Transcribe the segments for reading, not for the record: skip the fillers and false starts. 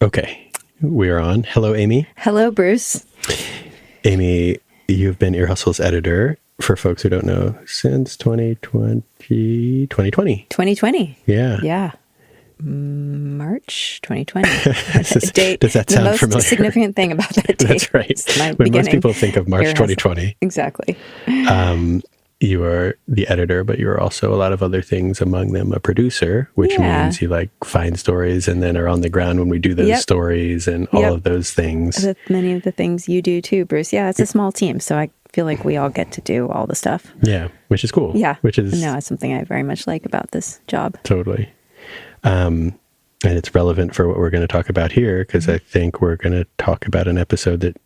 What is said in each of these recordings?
Okay, we are on. Hello, Amy. Hello, Bruce. Amy, you've been Ear Hustle's editor, for folks who don't know, since 2020. 2020. Yeah. Yeah. March 2020. Does that sound the familiar? most significant thing about that date. That's right. When most people think of March 2020. Exactly. You are the editor, but you're also a lot of other things, among them a producer, which means you find stories and then are on the ground when we do those stories and all of those things. With many of the things you do too, Bruce. Yeah, it's a small team, so I feel like we all get to do all the stuff. Yeah, which is cool. Yeah. It's something I very much like about this job. Totally. And it's relevant for what we're going to talk about here, because I think we're going to talk about an episode that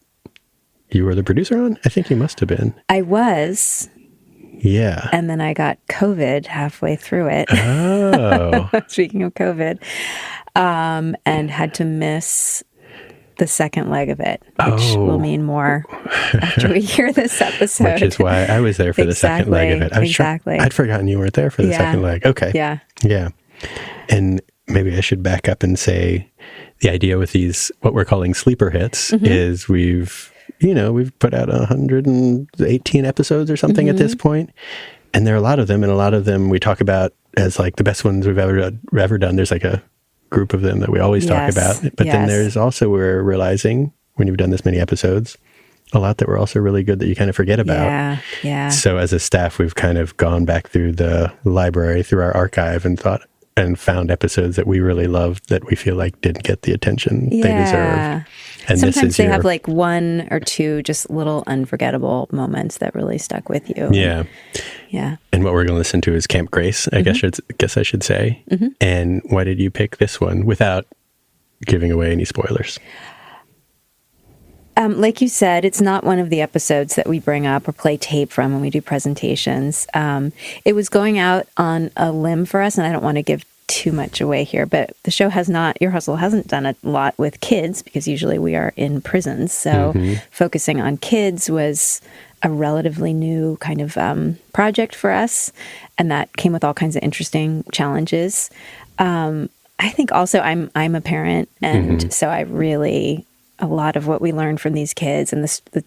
you were the producer on. I think you must have been. I was. Yeah. And then I got COVID halfway through it. Oh. Speaking of COVID. And had to miss the second leg of it, which will mean more after we hear this episode. Which is why I was there for the second leg of it. I'd forgotten you weren't there for the second leg. Okay. Yeah. Yeah. And maybe I should back up and say the idea with these, what we're calling sleeper hits, is we've put out 118 episodes or something at this point. And there are a lot of them, and a lot of them we talk about as like the best ones we've ever done. There's like a group of them that we always talk about. But then there's also, we're realizing when you've done this many episodes, a lot that were also really good that you kind of forget about. Yeah. So as a staff, we've kind of gone back through the library, through our archive, and found episodes that we really loved that we feel like didn't get the attention they deserve. And sometimes they have like one or two just little unforgettable moments that really stuck with you. Yeah. Yeah. And what we're going to listen to is Camp Grace, I guess I should say. And why did you pick this one without giving away any spoilers? Like you said, it's not one of the episodes that we bring up or play tape from when we do presentations. It was going out on a limb for us, and I don't want to give too much away here, but the show Ear Hustle hasn't done a lot with kids because usually we are in prisons. So focusing on kids was a relatively new kind of project for us, and that came with all kinds of interesting challenges. I think also I'm a parent, and so I really, a lot of what we learned from these kids and the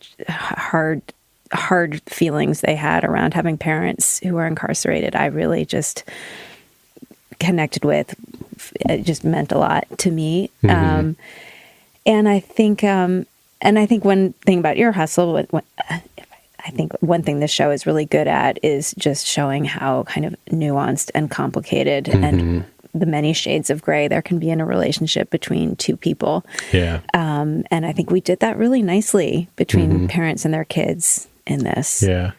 hard feelings they had around having parents who are incarcerated, I really just connected with. It just meant a lot to me. And I think one thing about Ear Hustle, I think one thing this show is really good at is just showing how kind of nuanced and complicated and the many shades of gray there can be in a relationship between two people. Yeah. And I think we did that really nicely between parents and their kids in this. Yeah.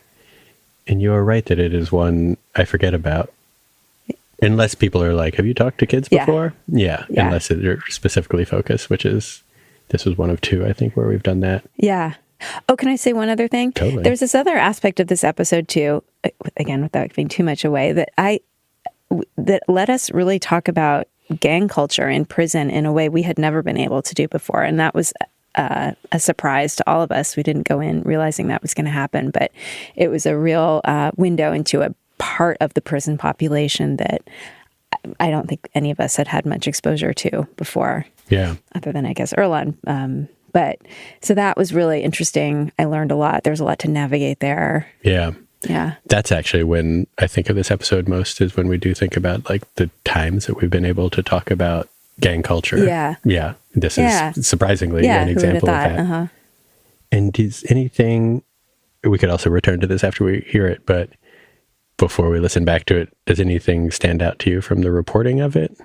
And you're right that it is one I forget about. Unless people are like, have you talked to kids before? Yeah. Unless they're specifically focused, this was one of two, I think, where we've done that. Yeah. Oh, can I say one other thing? Totally. There's this other aspect of this episode too, again, without giving too much away, that let us really talk about gang culture in prison in a way we had never been able to do before. And that was a surprise to all of us. We didn't go in realizing that was going to happen, but it was a real window into a part of the prison population that I don't think any of us had much exposure to before. Yeah. Other than, I guess, Erlan. But so that was really interesting. I learned a lot. There's a lot to navigate there. Yeah. Yeah. That's actually when I think of this episode most, is when we do think about like the times that we've been able to talk about gang culture. Yeah. Yeah. This is surprisingly an example of that. And is anything, we could also return to this after we hear it, but before we listen back to it, does anything stand out to you from the reporting of it?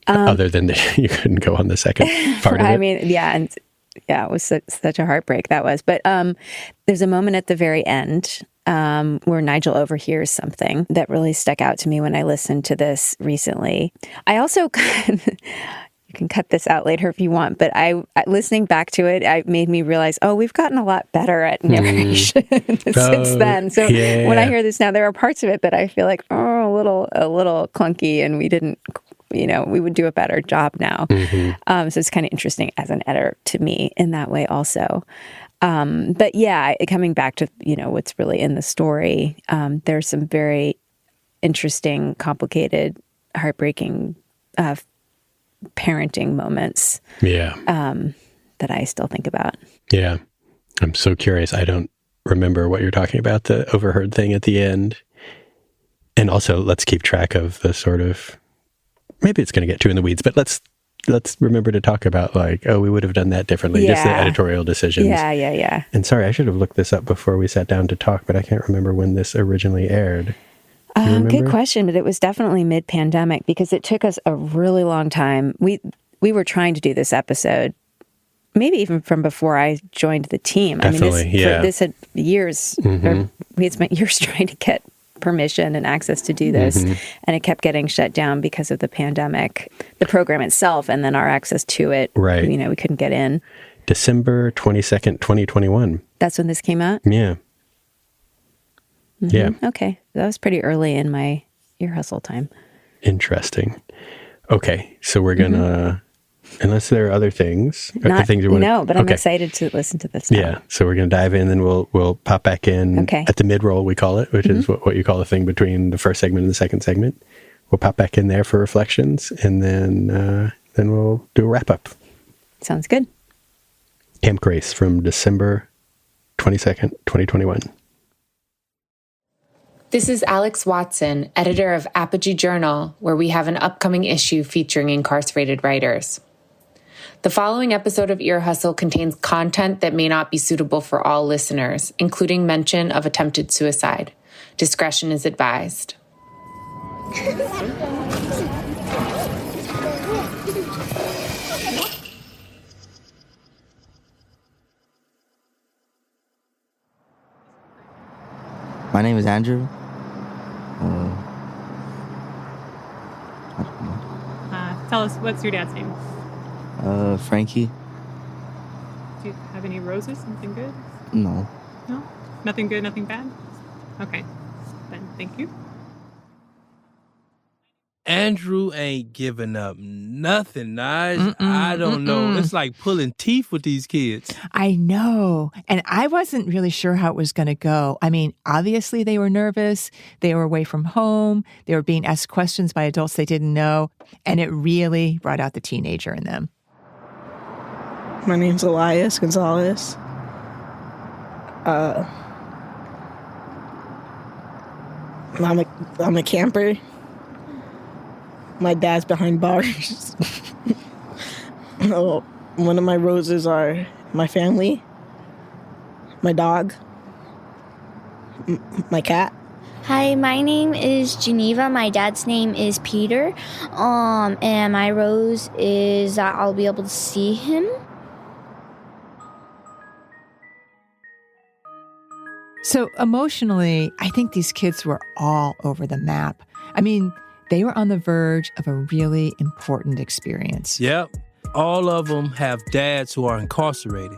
Other than that you couldn't go on the second part of it? I mean, it was such a heartbreak that was. But there's a moment at the very end where Nigel overhears something that really stuck out to me when I listened to this recently. I also, you can cut this out later if you want, but listening back to it, it made me realize, we've gotten a lot better at narration since then. So when I hear this now, there are parts of it that I feel like, a little clunky, and we didn't, we would do a better job now. So it's kind of interesting as an editor to me in that way also. But yeah, coming back to, what's really in the story, there's some very interesting, complicated, heartbreaking parenting moments. Yeah. That I still think about. Yeah. I'm so curious. I don't remember what you're talking about, the overheard thing at the end. And also, let's keep track of the sort of, maybe it's going to get too in the weeds, but let's remember to talk about like, oh, we would have done that differently. Just the editorial decisions. Yeah. And sorry, I should have looked this up before we sat down to talk, but I can't remember when this originally aired. Good question, but it was definitely mid-pandemic because it took us a really long time. We were trying to do this episode, maybe even from before I joined the team. Definitely, This had years, or we had spent years trying to get permission and access to do this, and it kept getting shut down because of the pandemic, the program itself, and then our access to it. Right. We couldn't get in. December 22nd, 2021. That's when this came out? Yeah. Yeah. Okay. That was pretty early in my ear hustle time. Interesting. Okay. So we're going to, unless there are other things. Things I'm excited to listen to this now. Yeah. So we're going to dive in, and we'll pop back in at the mid-roll, we call it, which is what you call the thing between the first segment and the second segment. We'll pop back in there for reflections, and then we'll do a wrap-up. Sounds good. Camp Grace from December 22nd, 2021. This is Alex Watson, editor of Apogee Journal, where we have an upcoming issue featuring incarcerated writers. The following episode of Ear Hustle contains content that may not be suitable for all listeners, including mention of attempted suicide. Discretion is advised. My name is Andrew. Tell us, what's your dad's name? Frankie. Do you have any roses? Something good? No. No? Nothing good, nothing bad? Okay. Then thank you. Andrew ain't giving up nothing, Nige. I don't know. It's like pulling teeth with these kids. I know. And I wasn't really sure how it was going to go. I mean, obviously they were nervous. They were away from home. They were being asked questions by adults they didn't know. And it really brought out the teenager in them. My name's Elias Gonzalez. I'm a camper. My dad's behind bars. One of my roses are my family, my dog, my cat. Hi, my name is Geneva. My dad's name is Peter. And my rose is that I'll be able to see him. So emotionally, I think these kids were all over the map. I mean, they were on the verge of a really important experience. Yep. All of them have dads who are incarcerated.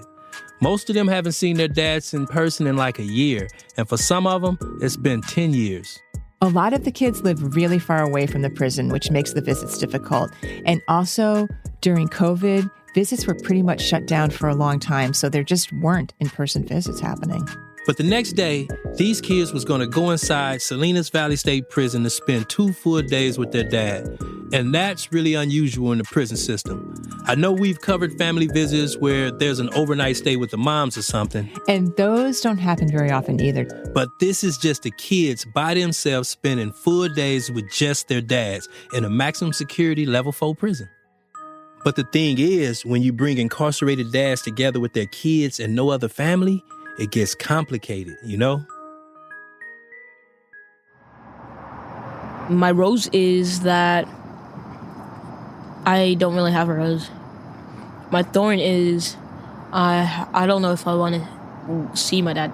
Most of them haven't seen their dads in person in like a year. And for some of them, it's been 10 years. A lot of the kids live really far away from the prison, which makes the visits difficult. And also, during COVID, visits were pretty much shut down for a long time, so there just weren't in-person visits happening. But the next day, these kids was going to go inside Salinas Valley State Prison to spend 2 full days with their dad. And that's really unusual in the prison system. I know we've covered family visits where there's an overnight stay with the moms or something. And those don't happen very often either. But this is just the kids by themselves spending full days with just their dads in a maximum security level 4 prison. But the thing is, when you bring incarcerated dads together with their kids and no other family, it gets complicated, you know? My rose is that I don't really have a rose. My thorn is I don't know if I want to see my dad.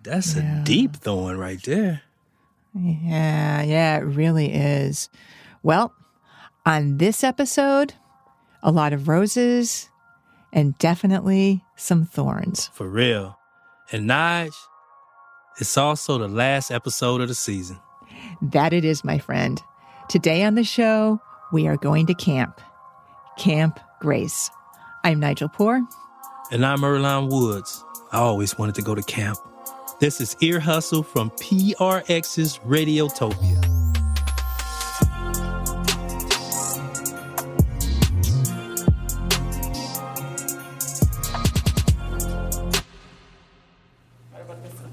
That's a deep thorn right there. Yeah, it really is. Well, on this episode, a lot of roses and definitely some thorns. For real. And Nige, it's also the last episode of the season. That it is, my friend. Today on the show, we are going to camp. Camp Grace. I'm Nigel Poor. And I'm Earlonne Woods. I always wanted to go to camp. This is Ear Hustle from PRX's Radiotopia.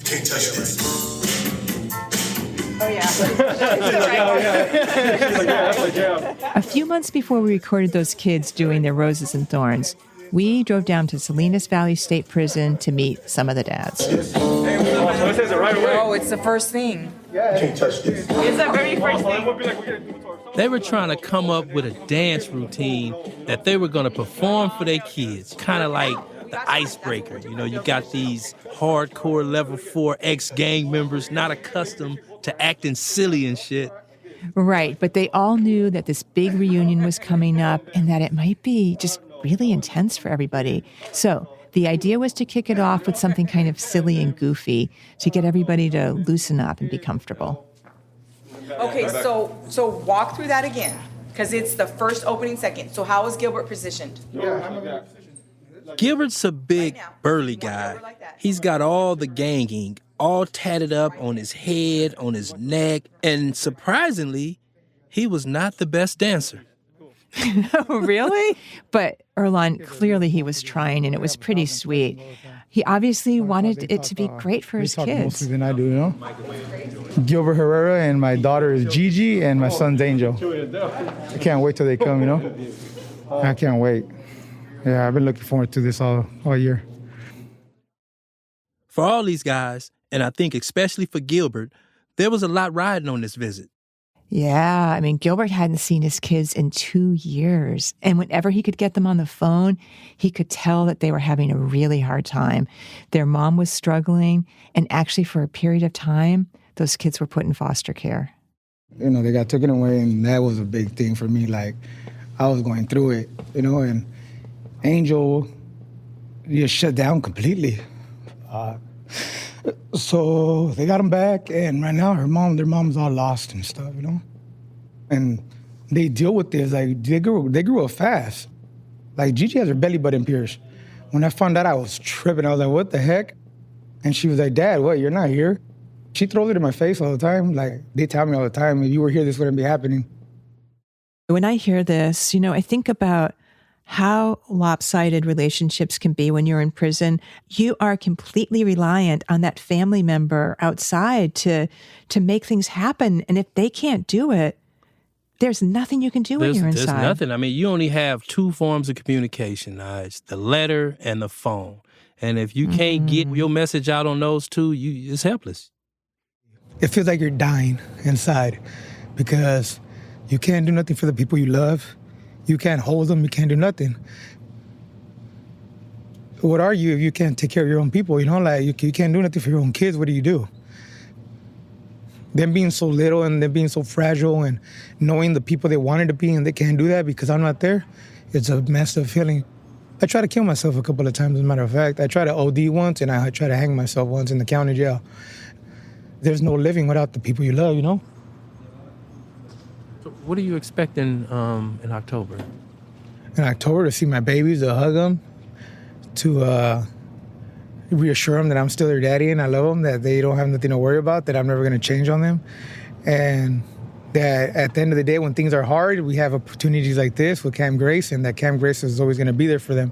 Can't touch this. Oh, yeah. A few months before we recorded those kids doing their Roses and Thorns, we drove down to Salinas Valley State Prison to meet some of the dads. Oh, it's the first thing. Can't touch this. It's the very first thing. They were trying to come up with a dance routine that they were going to perform for their kids, kind of like the icebreaker. You know, you got these hardcore level 4 ex-gang members not accustomed to acting silly and shit. Right, but they all knew that this big reunion was coming up and that it might be just really intense for everybody. So the idea was to kick it off with something kind of silly and goofy to get everybody to loosen up and be comfortable. Okay, so walk through that again, because it's the first opening second. So how is Gilbert positioned? Gilbert's a big, burly guy. He's got all the ganging, all tatted up on his head, on his neck, and surprisingly, he was not the best dancer. Really? But Erlon, clearly he was trying, and it was pretty sweet. He obviously wanted it to be great for his kids. Than I do, you know? Gilbert Herrera, and my daughter is Gigi, and my son's Angel. I can't wait till they come, you know? I can't wait. Yeah, I've been looking forward to this all year. For all these guys, and I think especially for Gilbert, there was a lot riding on this visit. Yeah, I mean, Gilbert hadn't seen his kids in 2 years. And whenever he could get them on the phone, he could tell that they were having a really hard time. Their mom was struggling, and actually for a period of time, those kids were put in foster care. You know, they got taken away, and that was a big thing for me. Like, I was going through it, you know, and Angel just shut down completely. So they got him back, and right now their mom's all lost and stuff, you know? And they deal with this, like, they grew up fast. Like, Gigi has her belly button pierced. When I found out, I was tripping. I was like, what the heck? And she was like, Dad, what, you're not here? She throws it in my face all the time. Like, they tell me all the time, if you were here, this wouldn't be happening. When I hear this, you know, I think about how lopsided relationships can be when you're in prison. You are completely reliant on that family member outside to make things happen. And if they can't do it, there's nothing you can do when you're inside. There's nothing. I mean, you only have 2 forms of communication, Nige, the letter and the phone. And if you can't get your message out on those 2, it's helpless. It feels like you're dying inside because you can't do nothing for the people you love. You can't hold them. You can't do nothing. What are you if you can't take care of your own people? You know, like you can't do nothing for your own kids. What do you do? Them being so little and them being so fragile and knowing the people they wanted to be and they can't do that because I'm not there, it's a massive feeling. I tried to kill myself a couple of times, as a matter of fact. I tried to OD once and I tried to hang myself once in the county jail. There's no living without the people you love, you know? So what are you expecting in October? In October, to see my babies, to hug them, to reassure them that I'm still their daddy and I love them, that they don't have nothing to worry about, that I'm never going to change on them. And that at the end of the day, when things are hard, we have opportunities like this with Camp Grace, and that Camp Grace is always going to be there for them.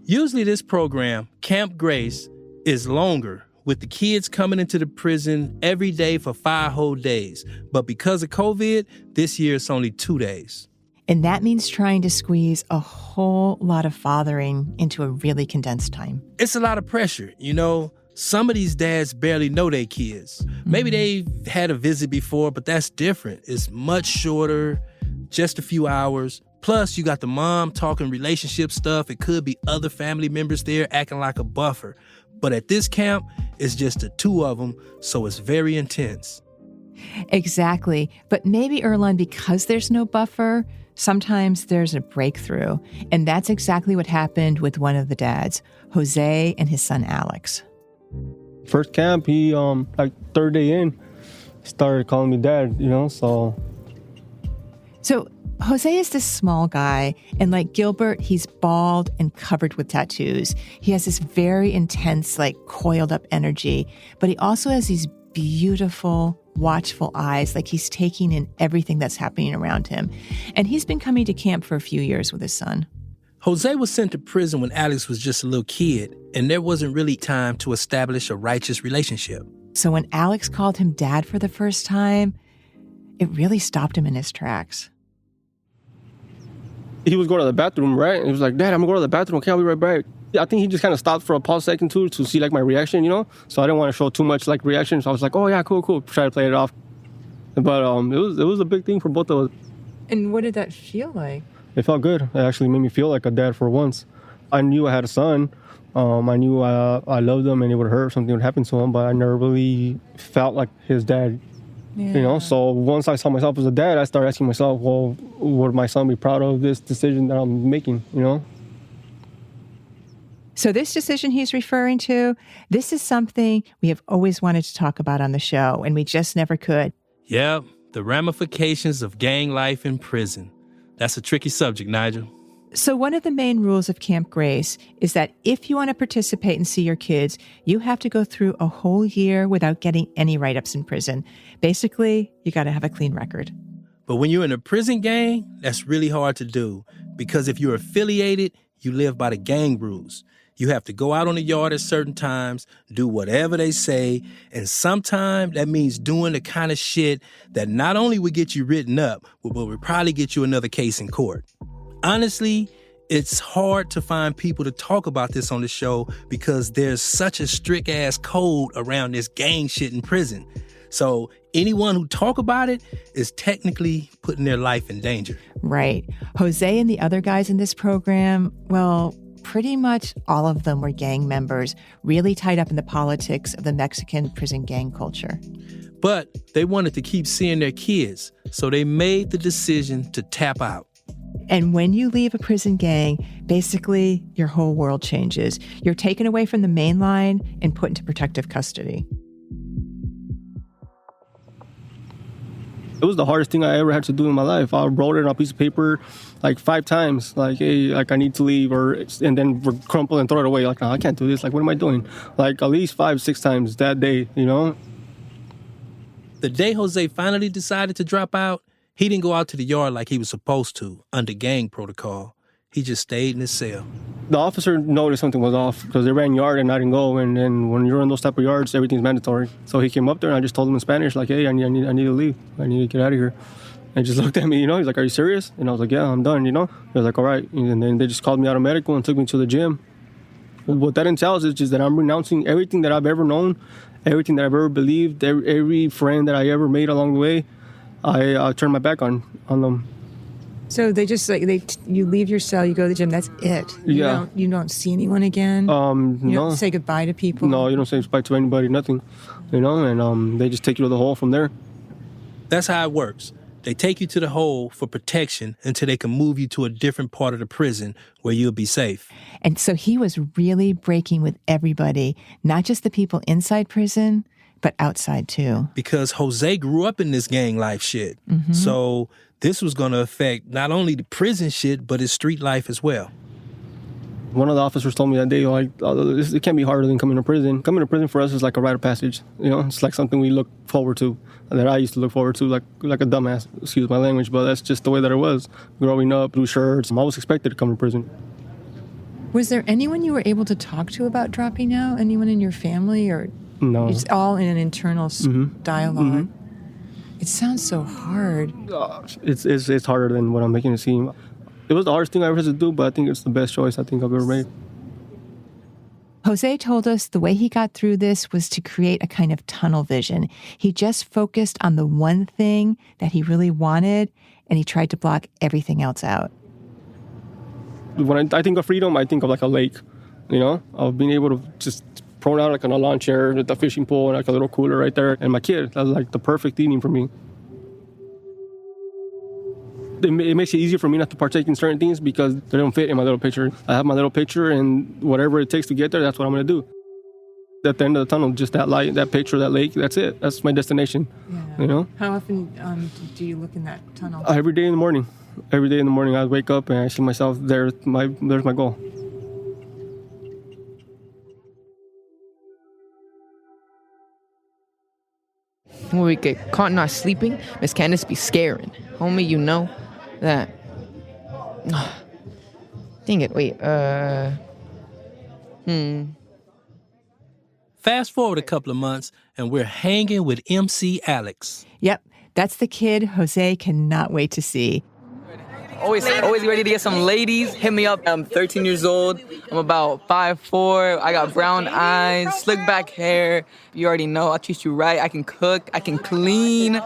Usually this program, Camp Grace, is longer, with the kids coming into the prison every day for 5 whole days. But because of COVID, this year it's only 2 days. And that means trying to squeeze a whole lot of fathering into a really condensed time. It's a lot of pressure, you know? Some of these dads barely know their kids. Maybe they've had a visit before, but that's different. It's much shorter, just a few hours. Plus, you got the mom talking relationship stuff. It could be other family members there acting like a buffer. But at this camp, it's just the 2 of them, so it's very intense. Exactly. But maybe, Erlon, because there's no buffer, sometimes there's a breakthrough. And that's exactly what happened with one of the dads, Jose and his son, Alex. First camp, he, like 3rd day in, started calling me dad, you know, so... So Jose is this small guy, and like Gilbert, he's bald and covered with tattoos. He has this very intense, like coiled up energy, but he also has these beautiful, watchful eyes, like he's taking in everything that's happening around him. And he's been coming to camp for a few years with his son. Jose was sent to prison when Alex was just a little kid, and there wasn't really time to establish a righteous relationship. So when Alex called him dad for the first time, it really stopped him in his tracks. He was going to the bathroom, right? And he was like, Dad, I'm going to go to the bathroom. Okay, I'll be right back. I think he just kind of stopped for a pause second to see like my reaction, you know? So I didn't want to show too much like reaction. So I was like, oh yeah, cool. Try to play it off. But it was a big thing for both of us. And what did that feel like? It felt good. It actually made me feel like a dad for once. I knew I had a son. I knew I loved him and it would hurt if something would happen to him, but I never really felt like his dad. Yeah. You know, so once I saw myself as a dad, I started asking myself, well, would my son be proud of this decision that I'm making, you know? So this decision he's referring to, this is something we have always wanted to talk about on the show, and we just never could. Yeah, the ramifications of gang life in prison. That's a tricky subject, Nigel. So one of the main rules of Camp Grace is that if you want to participate and see your kids, you have to go through a whole year without getting any write-ups in prison. Basically, you got to have a clean record. But when you're in a prison gang, that's really hard to do because if you're affiliated, you live by the gang rules. You have to go out on the yard at certain times, do whatever they say, and sometimes that means doing the kind of shit that not only would get you written up, but would probably get you another case in court. Honestly, it's hard to find people to talk about this on the show because there's such a strict-ass code around this gang shit in prison. So anyone who talk about it is technically putting their life in danger. Right. Jose and the other guys in this program, well, pretty much all of them were gang members, really tied up in the politics of the Mexican prison gang culture. But they wanted to keep seeing their kids, so they made the decision to tap out. And when you leave a prison gang, basically your whole world changes. You're taken away from the main line and put into protective custody. It was the hardest thing I ever had to do in my life. I wrote it on a piece of paper like 5 times, like, hey, like I need to leave, and then crumple and throw it away. Like, no, I can't do this. Like, what am I doing? Like at least 5-6 times that day, you know? The day Jose finally decided to drop out, he didn't go out to the yard like he was supposed to under gang protocol. He just stayed in his cell. The officer noticed something was off because they ran yard and I didn't go. And then when you're in those type of yards, everything's mandatory. So he came up there and I just told him in Spanish, like, hey, I need to leave. I need to get out of here. And he just looked at me, you know, he's like, are you serious? And I was like, yeah, I'm done, you know. He was like, all right. And then they just called me out of medical and took me to the gym. What that entails is just that I'm renouncing everything that I've ever known, everything that I've ever believed, every friend that I ever made along the way. I turned my back on them. So they just you leave your cell, you go to the gym. That's it. You don't see anyone again. You don't say goodbye to people. No, you don't say goodbye to anybody. Nothing. You know, and they just take you to the hole from there. That's how it works. They take you to the hole for protection until they can move you to a different part of the prison where you'll be safe. And so he was really breaking with everybody, not just the people inside prison, but outside too. Because Jose grew up in this gang life shit. Mm-hmm. So this was going to affect not only the prison shit, but his street life as well. One of the officers told me that day, like, it can't be harder than coming to prison. Coming to prison for us is like a rite of passage. You know, it's like something we look forward to, that I used to look forward to, like a dumbass, excuse my language, but that's just the way that it was. Growing up, blue shirts, I was expected to come to prison. Was there anyone you were able to talk to about dropping out? Anyone in your family, or no? It's all in an internal dialogue. Mm-hmm. It sounds so hard. It's harder than what I'm making it seem. It was the hardest thing I ever had to do, but I think it's the best choice I think I've ever made. Jose told us the way he got through this was to create a kind of tunnel vision. He just focused on the one thing that he really wanted, and he tried to block everything else out. When I think of freedom, I think of like a lake, you know, of being able to just prone out like on a lawn chair with a fishing pole and like a little cooler right there. And my kid, that was like the perfect evening for me. It makes it easier for me not to partake in certain things because they don't fit in my little picture. I have my little picture, and whatever it takes to get there, that's what I'm going to do. At the end of the tunnel, just that light, that picture, that lake, that's it. That's my destination, you know? How often do you look in that tunnel? Every day in the morning. Every day in the morning, I wake up and I see myself, there's my goal. When we get caught not sleeping, Miss Candace be scaring. Homie, you know that. Dang it, wait, Fast forward a couple of months, and we're hanging with MC Alex. Yep, that's the kid Jose cannot wait to see. Always ready to get some ladies. Hit me up. I'm 13 years old. I'm about 5'4". I got brown eyes, slick back hair. You already know. I'll treat you right. I can cook. I can clean.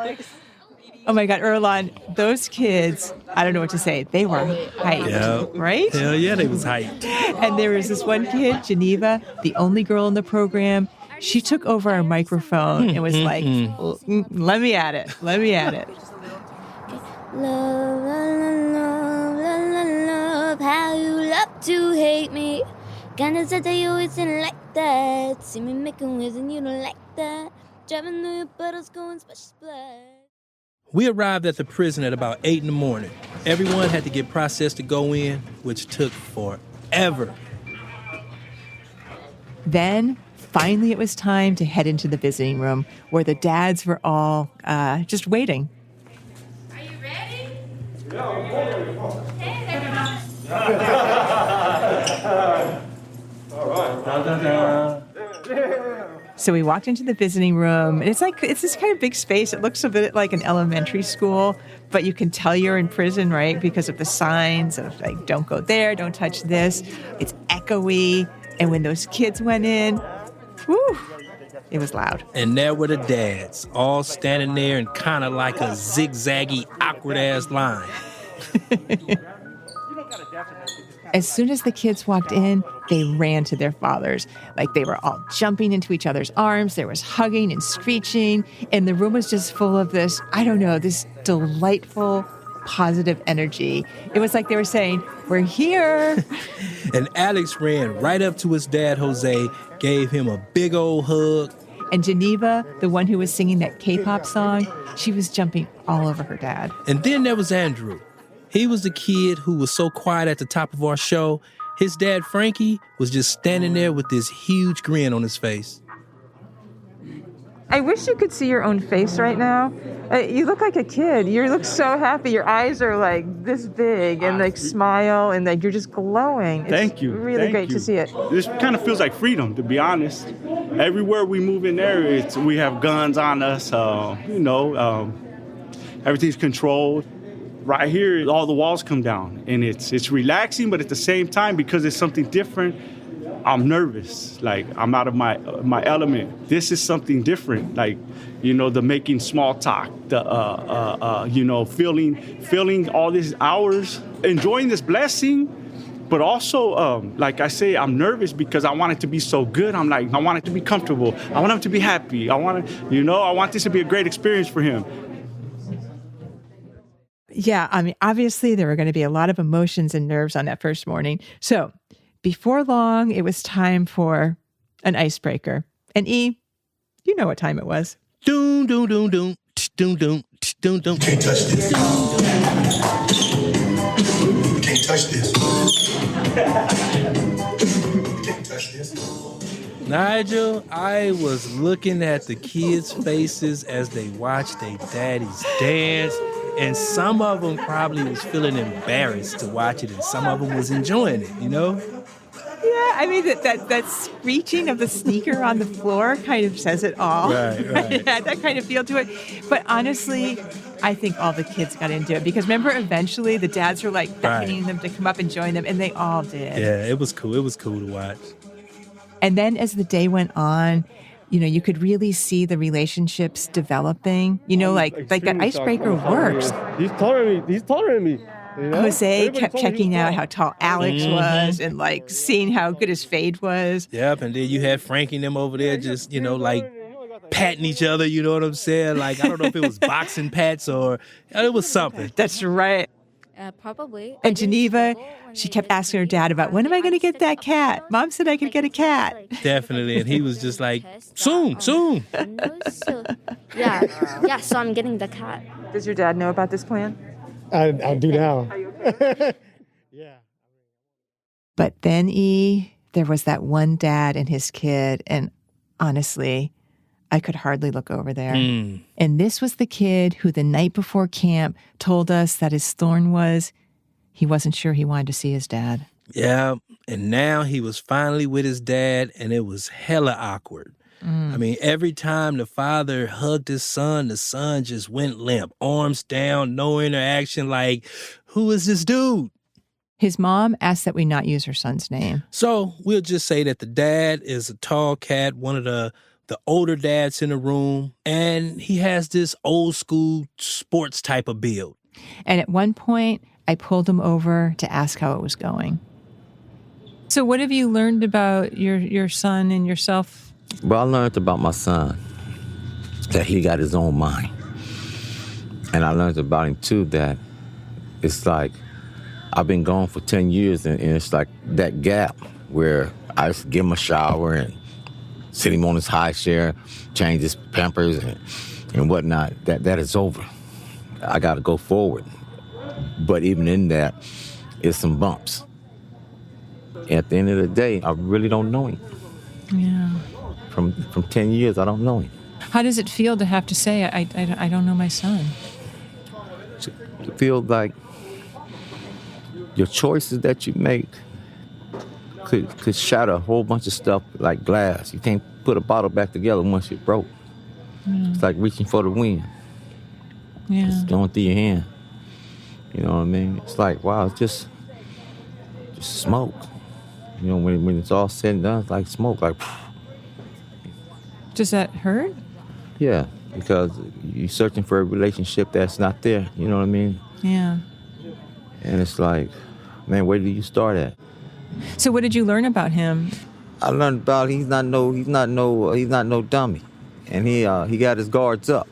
Oh my God, Erlon, those kids, I don't know what to say. They were hyped, right? Hell yeah, they was hyped. And there was this one kid, Geneva, the only girl in the program. She took over our microphone and was like, let me at it. Let me at it. Love, love, love, love, love, how you love to hate me. Kinda said that you always didn't like that. See me making waves and you don't like that. Driving through your puddles going splash, splash. We arrived at the prison at about 8 in the morning. Everyone had to get processed to go in, which took forever. Then, finally, it was time to head into the visiting room where the dads were all just waiting. Are you ready? All right. So we walked into the visiting room, and it's this kind of big space. It looks a bit like an elementary school, but you can tell you're in prison, right? Because of the signs of like, don't go there, don't touch this. It's echoey. And when those kids went in, whew, it was loud. And there were the dads, all standing there in kind of like a zigzaggy, awkward-ass line. As soon as the kids walked in, they ran to their fathers. Like they were all jumping into each other's arms. There was hugging and screeching. And the room was just full of this, I don't know, this delightful, positive energy. It was like they were saying, we're here. And Alex ran right up to his dad, Jose, gave him a big old hug. And Geneva, the one who was singing that K-pop song, she was jumping all over her dad. And then there was Andrew. He was the kid who was so quiet at the top of our show. His dad, Frankie, was just standing there with this huge grin on his face. I wish you could see your own face right now. You look like a kid. You look so happy. Your eyes are like this big and like smile and like you're just glowing. Thank you. It's really great to see it. This kind of feels like freedom, to be honest. Everywhere we move in there, we have guns on us. Everything's controlled. Right here, all the walls come down, and it's relaxing, but at the same time, because it's something different, I'm nervous. Like, I'm out of my element. This is something different. Like, the making small talk, the feeling all these hours, enjoying this blessing, but also, like I say, I'm nervous because I want it to be so good. I'm like, I want it to be comfortable. I want him to be happy. I want this to be a great experience for him. Yeah, I mean, obviously there were going to be a lot of emotions and nerves on that first morning. So before long, it was time for an icebreaker. And E, you know what time it was. Doom, doom, doom, doom, doom, doom, doom, doom. Can't touch this. Can't touch this. Can't touch this. Nigel, I was looking at the kids' faces as they watched their daddies dance. And some of them probably was feeling embarrassed to watch it, and some of them was enjoying it, Yeah, I mean, that screeching of the sneaker on the floor kind of says it all. Right. It had that kind of feel to it. But honestly, I think all the kids got into it. Because remember, eventually, the dads were like beckoning them to come up and join them, and they all did. Yeah, it was cool. It was cool to watch. And then as the day went on, you could really see the relationships developing. Like that icebreaker works. He's taller than me. Jose kept checking out how tall Alex was and like seeing how good his fade was. Yep, and then you had Frankie and them over there just, like patting each other, you know what I'm saying? Like, I don't know if it was boxing pats or it was something. That's right. Probably. And Geneva, she kept asking her dad about, when am I going to get that cat? Mom said I could get a cat. Definitely. And he was just like, soon. Yeah, so I'm getting the cat. Does your dad know about this plan? I do now. But then, there was that one dad and his kid, and honestly, I could hardly look over there. And this was the kid who the night before camp told us that his thorn was he wasn't sure he wanted to see his dad. Yeah, and now he was finally with his dad, and it was hella awkward. I mean, every time the father hugged his son, the son just went limp, arms down, no interaction, like, who is this dude? His mom asked that we not use her son's name. So we'll just say that the dad is a tall cat, one of the older dads in the room, and he has this old school sports type of build. And at one point, I pulled him over to ask how it was going. So what have you learned about your son and yourself? Well, I learned about my son, that he got his own mind. And I learned about him, too, that it's like, I've been gone for 10 years, and it's like that gap where I just give him a shower and sit him on his high chair, change his pampers and whatnot. That is over. I got to go forward. But even in that, it's some bumps. At the end of the day, I really don't know him. Yeah. From 10 years, I don't know him. How does it feel to have to say, I don't know my son? It feels like your choices that you make could shatter a whole bunch of stuff like glass. You can't put a bottle back together once it broke. Yeah. It's like reaching for the wind. Yeah. It's going through your hand. You know what I mean? It's like, wow, it's just smoke. You know, when it's all said and done, it's like smoke, like. Does that hurt? Yeah, because you're searching for a relationship that's not there. You know what I mean? Yeah. And it's like, man, where do you start at? So what did you learn about him? I learned about he's not no dummy, and he got his guards up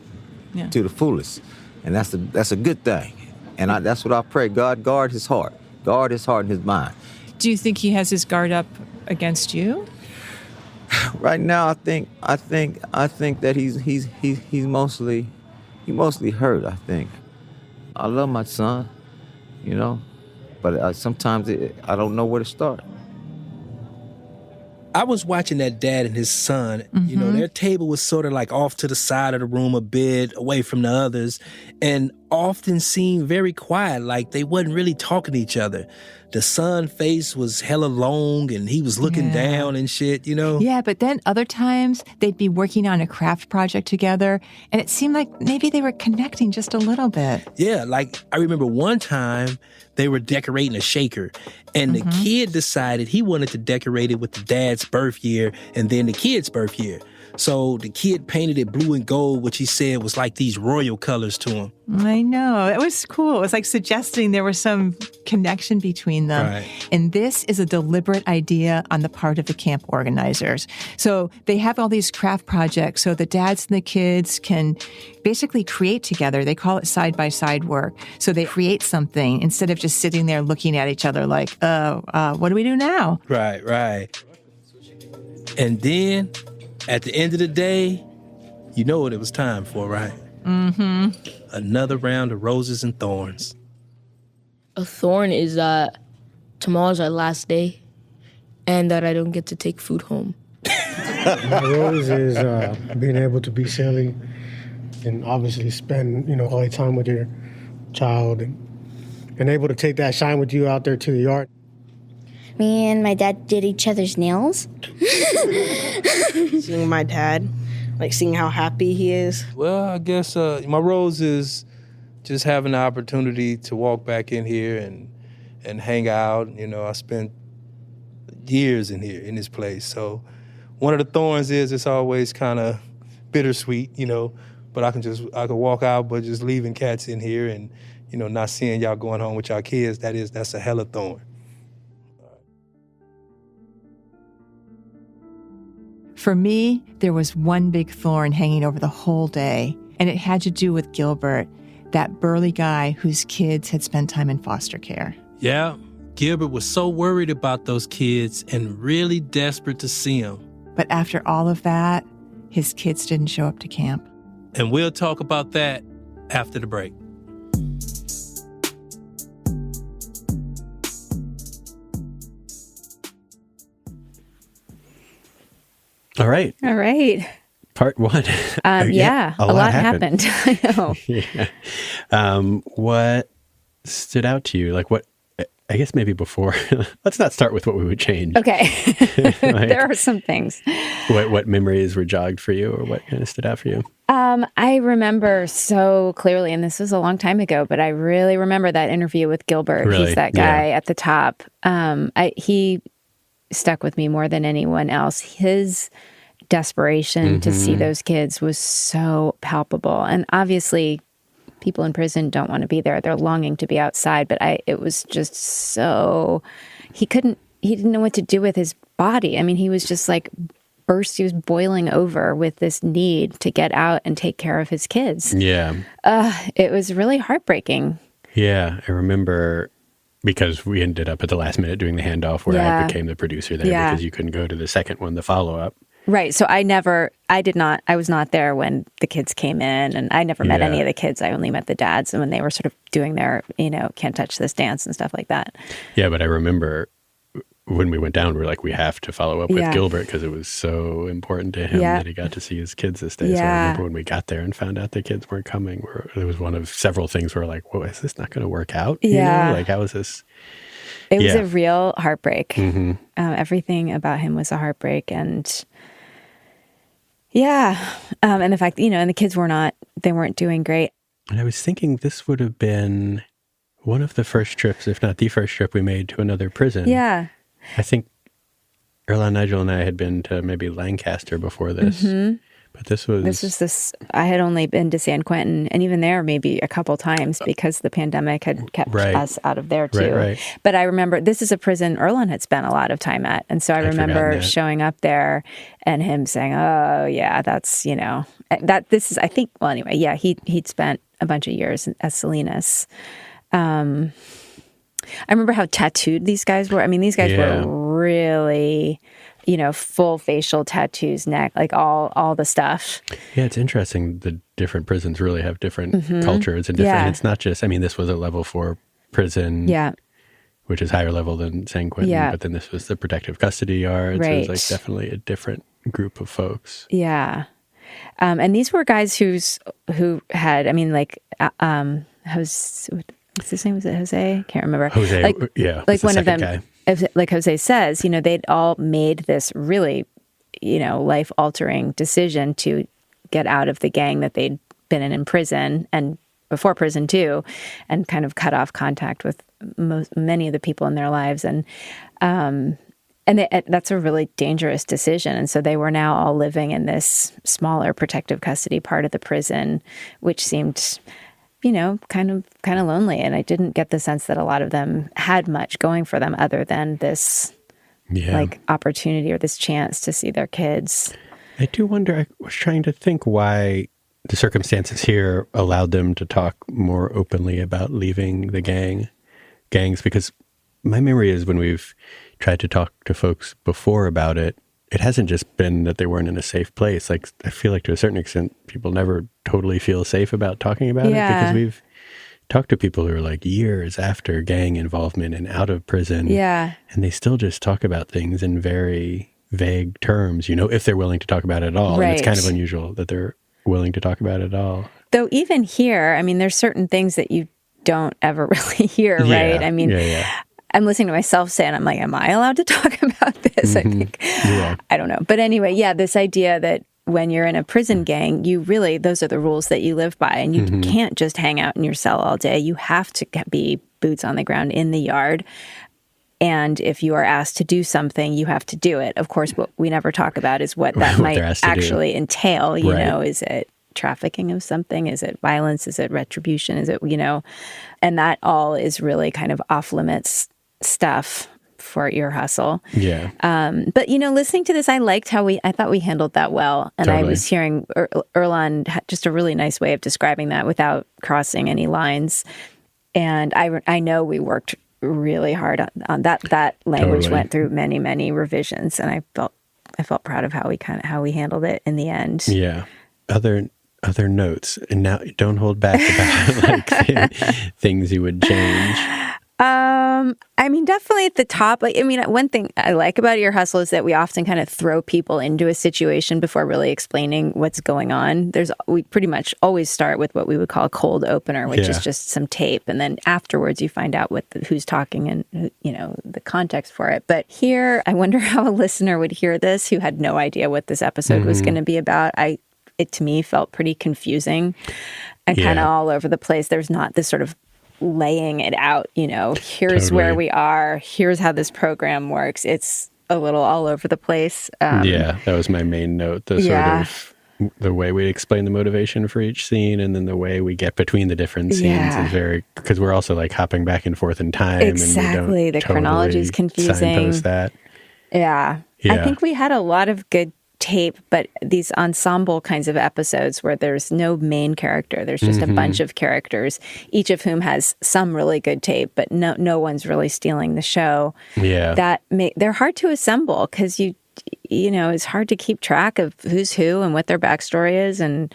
to the fullest, and that's a good thing, and that's what I pray. God guard his heart and his mind. Do you think he has his guard up against you? Right now, I think that he's mostly hurt. I think I love my son, you know, but sometimes I don't know where to start. I was watching that dad and his son. You know, their table was sort of like off to the side of the room a bit, away from the others, and often seemed very quiet, like they wasn't really talking to each other. The son's face was hella long, and he was looking down and shit, you know? Yeah, but then other times they'd be working on a craft project together, and it seemed like maybe they were connecting just a little bit. Yeah, like I remember one time they were decorating a shaker, and the kid decided he wanted to decorate it with the dad's birth year and then the kid's birth year. So the kid painted it blue and gold, which he said was like these royal colors to him. I know. It was cool. It was like suggesting there was some connection between them. Right. And this is a deliberate idea on the part of the camp organizers. So they have all these craft projects so the dads and the kids can basically create together. They call it side-by-side work. So they create something instead of just sitting there looking at each other like, what do we do now? Right, right. And then, at the end of the day, you know what it was time for, right? Mm-hmm. Another round of roses and thorns. A thorn is that tomorrow's our last day and that I don't get to take food home. My rose is being able to be silly and obviously spend, all the time with your child and able to take that shine with you out there to the yard. Me and my dad did each other's nails. Seeing my dad, seeing how happy he is. Well, I guess my rose is just having the opportunity to walk back in here and hang out. I spent years in here, in this place. So one of the thorns is it's always kind of bittersweet, but I can walk out, but just leaving cats in here and, not seeing y'all going home with y'all kids, that's a hella thorn. For me, there was one big thorn hanging over the whole day, and it had to do with Gilbert. that burly guy whose kids had spent time in foster care. Yeah, Gilbert was so worried about those kids and really desperate to see them. But after all of that, his kids didn't show up to camp. And we'll talk about that after the break. All right. All right. Part one. Yeah, a lot happened. I know. Yeah. What stood out to you? Like what, I guess maybe before, let's not start with what we would change. Okay. Like, there are some things. What memories were jogged for you, or what kind of stood out for you? I remember so clearly, and this was a long time ago, but I really remember that interview with Gilbert. Really? He's that guy at the top. He stuck with me more than anyone else. His desperation to see those kids was so palpable. And obviously, people in prison don't want to be there. They're longing to be outside. But it was just so, he didn't know what to do with his body. I mean, he was just like he was boiling over with this need to get out and take care of his kids. Yeah. It was really heartbreaking. Yeah. I remember because we ended up at the last minute doing the handoff where I became the producer there because you couldn't go to the second one, the follow-up. Right. So I was not there when the kids came in, and I never met any of the kids. I only met the dads, and when they were sort of doing their, can't touch this dance and stuff like that. Yeah. But I remember when we went down, we were like, we have to follow up with Gilbert because it was so important to him that he got to see his kids this day. So I remember when we got there and found out the kids weren't coming, it was one of several things where like, well, is this not going to work out? Yeah. Like, how is this? It was a real heartbreak. Everything about him was a heartbreak. And and the fact, and the kids they weren't doing great. And I was thinking this would have been one of the first trips, if not the first trip we made to another prison. Yeah. I think Erla, Nigel, and I had been to maybe Lancaster before this. But this was... I had only been to San Quentin, and even there maybe a couple times because the pandemic had kept us out of there too. Right. But I remember this is a prison Erlan had spent a lot of time at. And so I remember showing up there and him saying, oh yeah, that's, this is, I think, well, anyway, yeah, he'd spent a bunch of years at Salinas. I remember how tattooed these guys were. I mean, these guys were really, full facial tattoos, neck, like all the stuff. Yeah, it's interesting. The different prisons really have different cultures and different. It's not just. I mean, this was a level 4 prison. Yeah. Which is higher level than San Quentin. Yeah. But then this was the protective custody yards. Right. It was like definitely a different group of folks. Yeah. And these were guys who had, I mean, like, what's his name? Was it Jose? Can't remember. Jose, like one of them, guy. Like Jose says, they'd all made this really, life-altering decision to get out of the gang that they'd been in prison and before prison too, and kind of cut off contact with many of the people in their lives. And that's a really dangerous decision. And so they were now all living in this smaller protective custody part of the prison, which seemed... kind of lonely. And I didn't get the sense that a lot of them had much going for them other than this opportunity or this chance to see their kids. I do wonder, I was trying to think why the circumstances here allowed them to talk more openly about leaving the gangs, because my memory is when we've tried to talk to folks before about it, it hasn't just been that they weren't in a safe place. Like, I feel like to a certain extent, people never totally feel safe about talking about it because we've talked to people who are like years after gang involvement and out of prison. Yeah. And they still just talk about things in very vague terms, if they're willing to talk about it at all. Right. And it's kind of unusual that they're willing to talk about it at all. Though even here, I mean, there's certain things that you don't ever really hear, right? I mean, I'm listening to myself say, and I'm like, am I allowed to talk about this? I think, I don't know. But anyway, this idea that when you're in a prison gang, those are the rules that you live by. And you can't just hang out in your cell all day. You have to be boots on the ground in the yard. And if you are asked to do something, you have to do it. Of course, what we never talk about is what that might actually entail. Is it trafficking of something? Is it violence? Is it retribution? Is it, and that all is really kind of off limits stuff for Ear Hustle. Yeah. But, listening to this, I thought we handled that well. And Totally. I was hearing Erlan had just a really nice way of describing that without crossing any lines. And I know we worked really hard on that. That language Totally. went through many, many revisions, and I felt proud of how we handled it in the end. Yeah. Other notes, and now don't hold back about things you would change. Definitely at the top. One thing I like about Ear Hustle is that we often kind of throw people into a situation before really explaining what's going on. We pretty much always start with what we would call a cold opener, which is just some tape, and then afterwards you find out who's talking and the context for it. But here, I wonder how a listener would hear this who had no idea what this episode was going to be about. It to me felt pretty confusing and kind of all over the place. There's not this sort of laying it out, here's where we are, here's how this program works. It's a little all over the place. That was my main note. The sort of the way we explain the motivation for each scene, and then the way we get between the different scenes is very, because we're also like hopping back and forth in time. Exactly. And we don't the chronology is confusing. Signpost that. Yeah. I think we had a lot of good tape, but these ensemble kinds of episodes where there's no main character, there's just a bunch of characters, each of whom has some really good tape, but no one's really stealing the show. Yeah. They're hard to assemble because it's hard to keep track of who's who and what their backstory is, and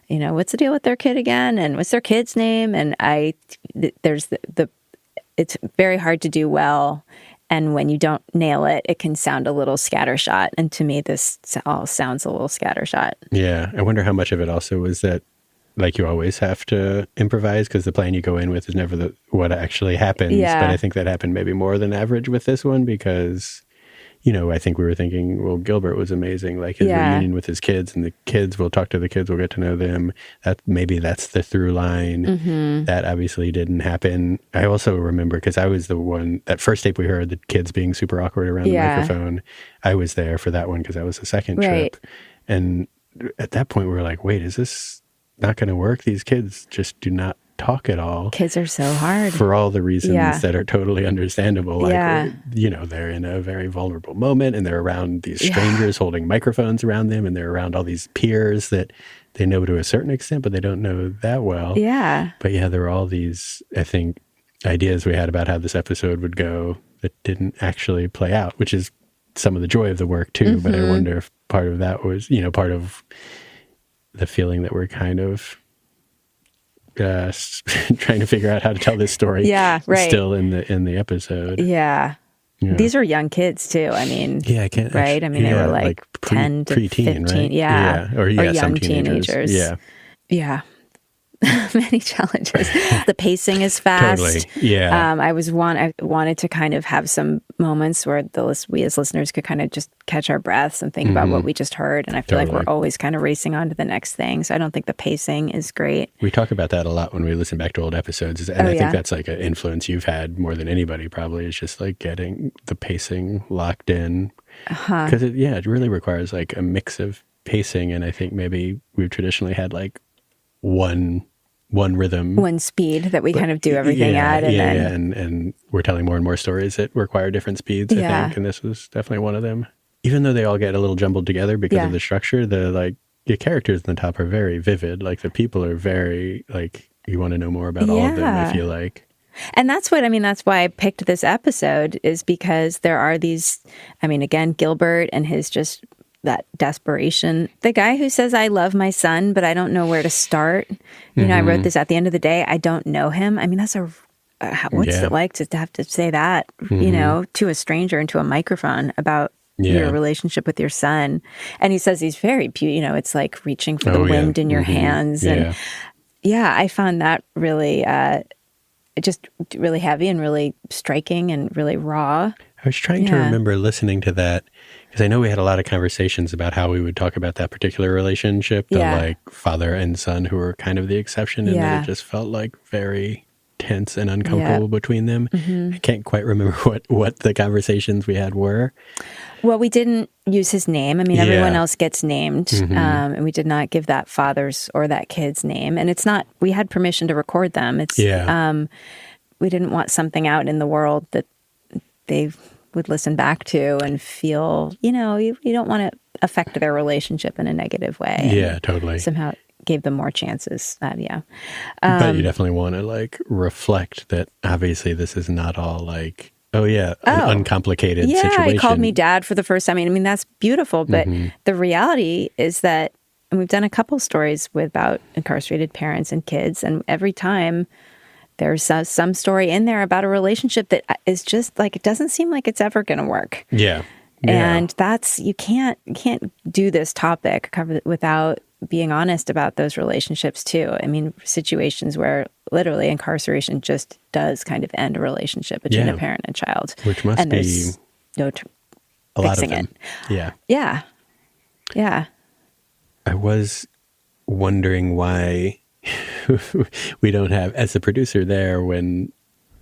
what's the deal with their kid again, and what's their kid's name, and it's very hard to do well. And when you don't nail it, it can sound a little scattershot. And to me, this all sounds a little scattershot. Yeah. I wonder how much of it also was that, like, you always have to improvise because the plan you go in with is never what actually happens. Yeah. But I think that happened maybe more than average with this one because, I think we were thinking, well, Gilbert was amazing. Like his reunion with his kids, and the kids, we'll talk to the kids, we'll get to know them. Maybe that's the through line. That obviously didn't happen. I also remember, because I was the one, that first tape we heard, the kids being super awkward around the microphone. I was there for that one because that was the second trip. And at that point we were like, wait, is this not going to work? These kids just do not talk at all. Kids are so hard. For all the reasons that are totally understandable. Like, they're in a very vulnerable moment, and they're around these strangers holding microphones around them, and they're around all these peers that they know to a certain extent, but they don't know that well. Yeah. But there were all these, I think, ideas we had about how this episode would go that didn't actually play out, which is some of the joy of the work too. But I wonder if part of that was, part of the feeling that we're kind of trying to figure out how to tell this story. Still in the episode. Yeah. These are young kids too. I can't. Right. They were like 10 to 15. Right? Yeah. Or young some teenagers. Yeah. Many challenges. The pacing is fast. Totally. Yeah. I wanted to kind of have some moments where we as listeners could kind of just catch our breaths and think about what we just heard. And I feel like we're always kind of racing on to the next thing. So I don't think the pacing is great. We talk about that a lot when we listen back to old episodes. And I think that's like an influence you've had more than anybody probably, is just like getting the pacing locked in. Because it really requires like a mix of pacing. And I think maybe we've traditionally had like one rhythm, one speed that we kind of do everything at, and we're telling more and more stories that require different speeds. I think, and this was definitely one of them. Even though they all get a little jumbled together because of the structure, the characters in the top are very vivid. Like the people are very you want to know more about all of them. I feel like. And that's why I picked this episode, is because there are these. Again, Gilbert and his just. That desperation. The guy who says, I love my son, but I don't know where to start. I wrote this at the end of the day. I don't know him. That's what's it like to have to say that, to a stranger into a microphone about your relationship with your son. And he says he's very beautiful. It's like reaching for the wind in your hands. And I found that really, just really heavy and really striking and really raw. I was trying to remember listening to that, because I know we had a lot of conversations about how we would talk about that particular relationship, the father and son who were kind of the exception, and then it just felt like very tense and uncomfortable between them. I can't quite remember what the conversations we had were. Well, we didn't use his name. Everyone else gets named, and we did not give that father's or that kid's name. And it's not, we had permission to record them. It's we didn't want something out in the world that they would listen back to and feel, you don't want to affect their relationship in a negative way. Yeah, totally. Somehow gave them more chances. But you definitely want to like reflect that obviously this is not all like, an uncomplicated situation. He called me dad for the first time. I mean, that's beautiful. But the reality is that, and we've done a couple stories about incarcerated parents and kids, and every time there's some story in there about a relationship that is just like, it doesn't seem like it's ever going to work. Yeah. And you can't do this topic without being honest about those relationships too. I mean, situations where literally incarceration just does kind of end a relationship between a parent and child. Which must be there's no a lot of fixing them. it. Yeah. Yeah. Yeah. I was wondering why we don't have, as the producer there, when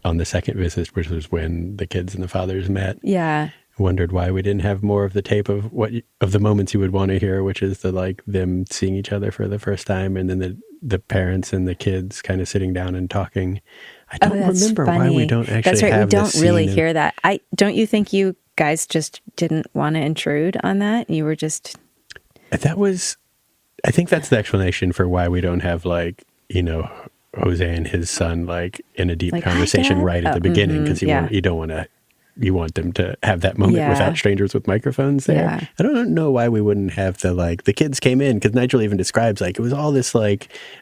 on the second visit, which was when the kids and the fathers met. Yeah. Wondered why we didn't have more of the tape of of the moments you would want to hear, which is them seeing each other for the first time, and then the parents and the kids kind of sitting down and talking. I don't remember why we don't actually. That's right. Have we don't really hear that. Don't you think you guys just didn't want to intrude on that? You were just. I think that's the explanation for why we don't have Jose and his son in a deep conversation right at the beginning, because you don't want to. You want them to have that moment without strangers with microphones there. Yeah. I don't know why we wouldn't have the kids came in, because Nigel even describes it was all this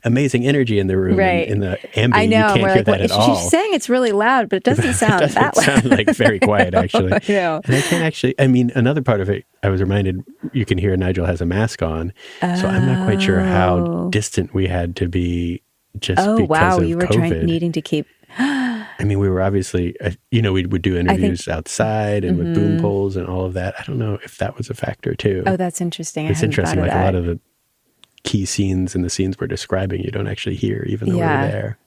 amazing energy in the room, right. in the ambient. I know. You can't hear that at all. She's saying it's really loud, but it doesn't sound that loud. It sounds very quiet, actually. I know. And I can't actually, another part of it, I was reminded, you can hear Nigel has a mask on. So I'm not quite sure how distant we had to be just because of COVID. You were needing to keep... we were obviously, we would do interviews outside and with boom poles and all of that. I don't know if that was a factor too. Oh, that's interesting. It's interesting. A lot of the key scenes and the scenes we're describing, you don't actually hear, even though we're there.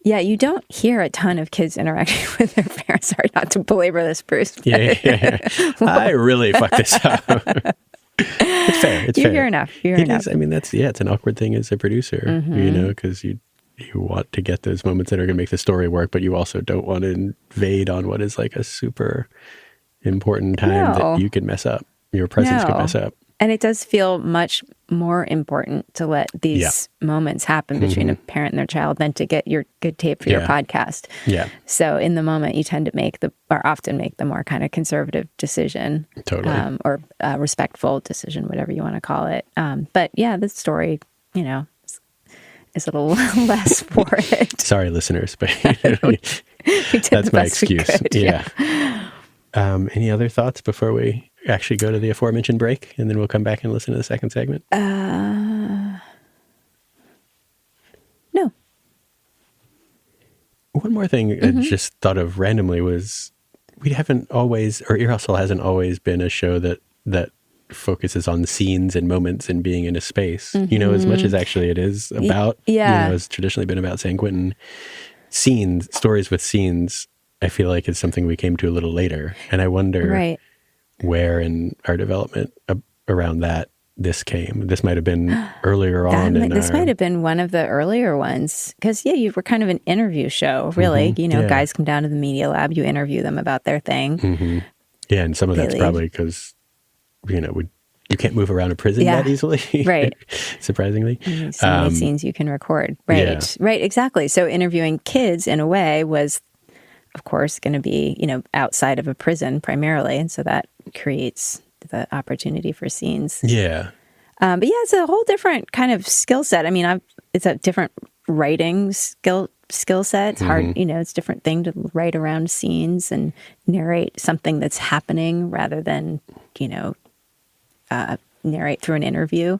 Yeah, you don't hear a ton of kids interacting with their parents. Sorry, not to belabor this, Bruce. Yeah. I really fucked this up. It's fair. You hear enough. Is. It's an awkward thing as a producer, because you want to get those moments that are going to make the story work, but you also don't want to invade on what is a super important time that you can mess up. Your presence could mess up. And it does feel much more important to let these moments happen between a parent and their child than to get your good tape for your podcast. Yeah. So in the moment, you tend to often make the more kind of conservative decision. Totally. Or respectful decision, whatever you want to call it. But yeah, this story, is a little less for it. Sorry, listeners, but we that's my excuse. Could, yeah. Any other thoughts before we actually go to the aforementioned break, and then we'll come back and listen to the second segment? No. One more thing I just thought of randomly was we haven't always, or Ear Hustle hasn't always been a show that focuses on the scenes and moments and being in a space, as much as actually it is about, it's traditionally been about San Quentin. Stories with scenes, I feel like it's something we came to a little later. And I wonder where in our development around that this came. This might have been earlier on. This might have been one of the earlier ones. Because, you were kind of an interview show, really. Guys come down to the media lab, you interview them about their thing. Mm-hmm. Yeah, and some of that's probably because you can't move around a prison that easily. Right. Surprisingly. So many scenes you can record. Right. Yeah. Right, exactly. So interviewing kids in a way was, of course, going to be, outside of a prison primarily. And so that creates the opportunity for scenes. Yeah. But it's a whole different kind of skill set. It's a different writing skill set. It's hard, it's a different thing to write around scenes and narrate something that's happening rather than, narrate through an interview.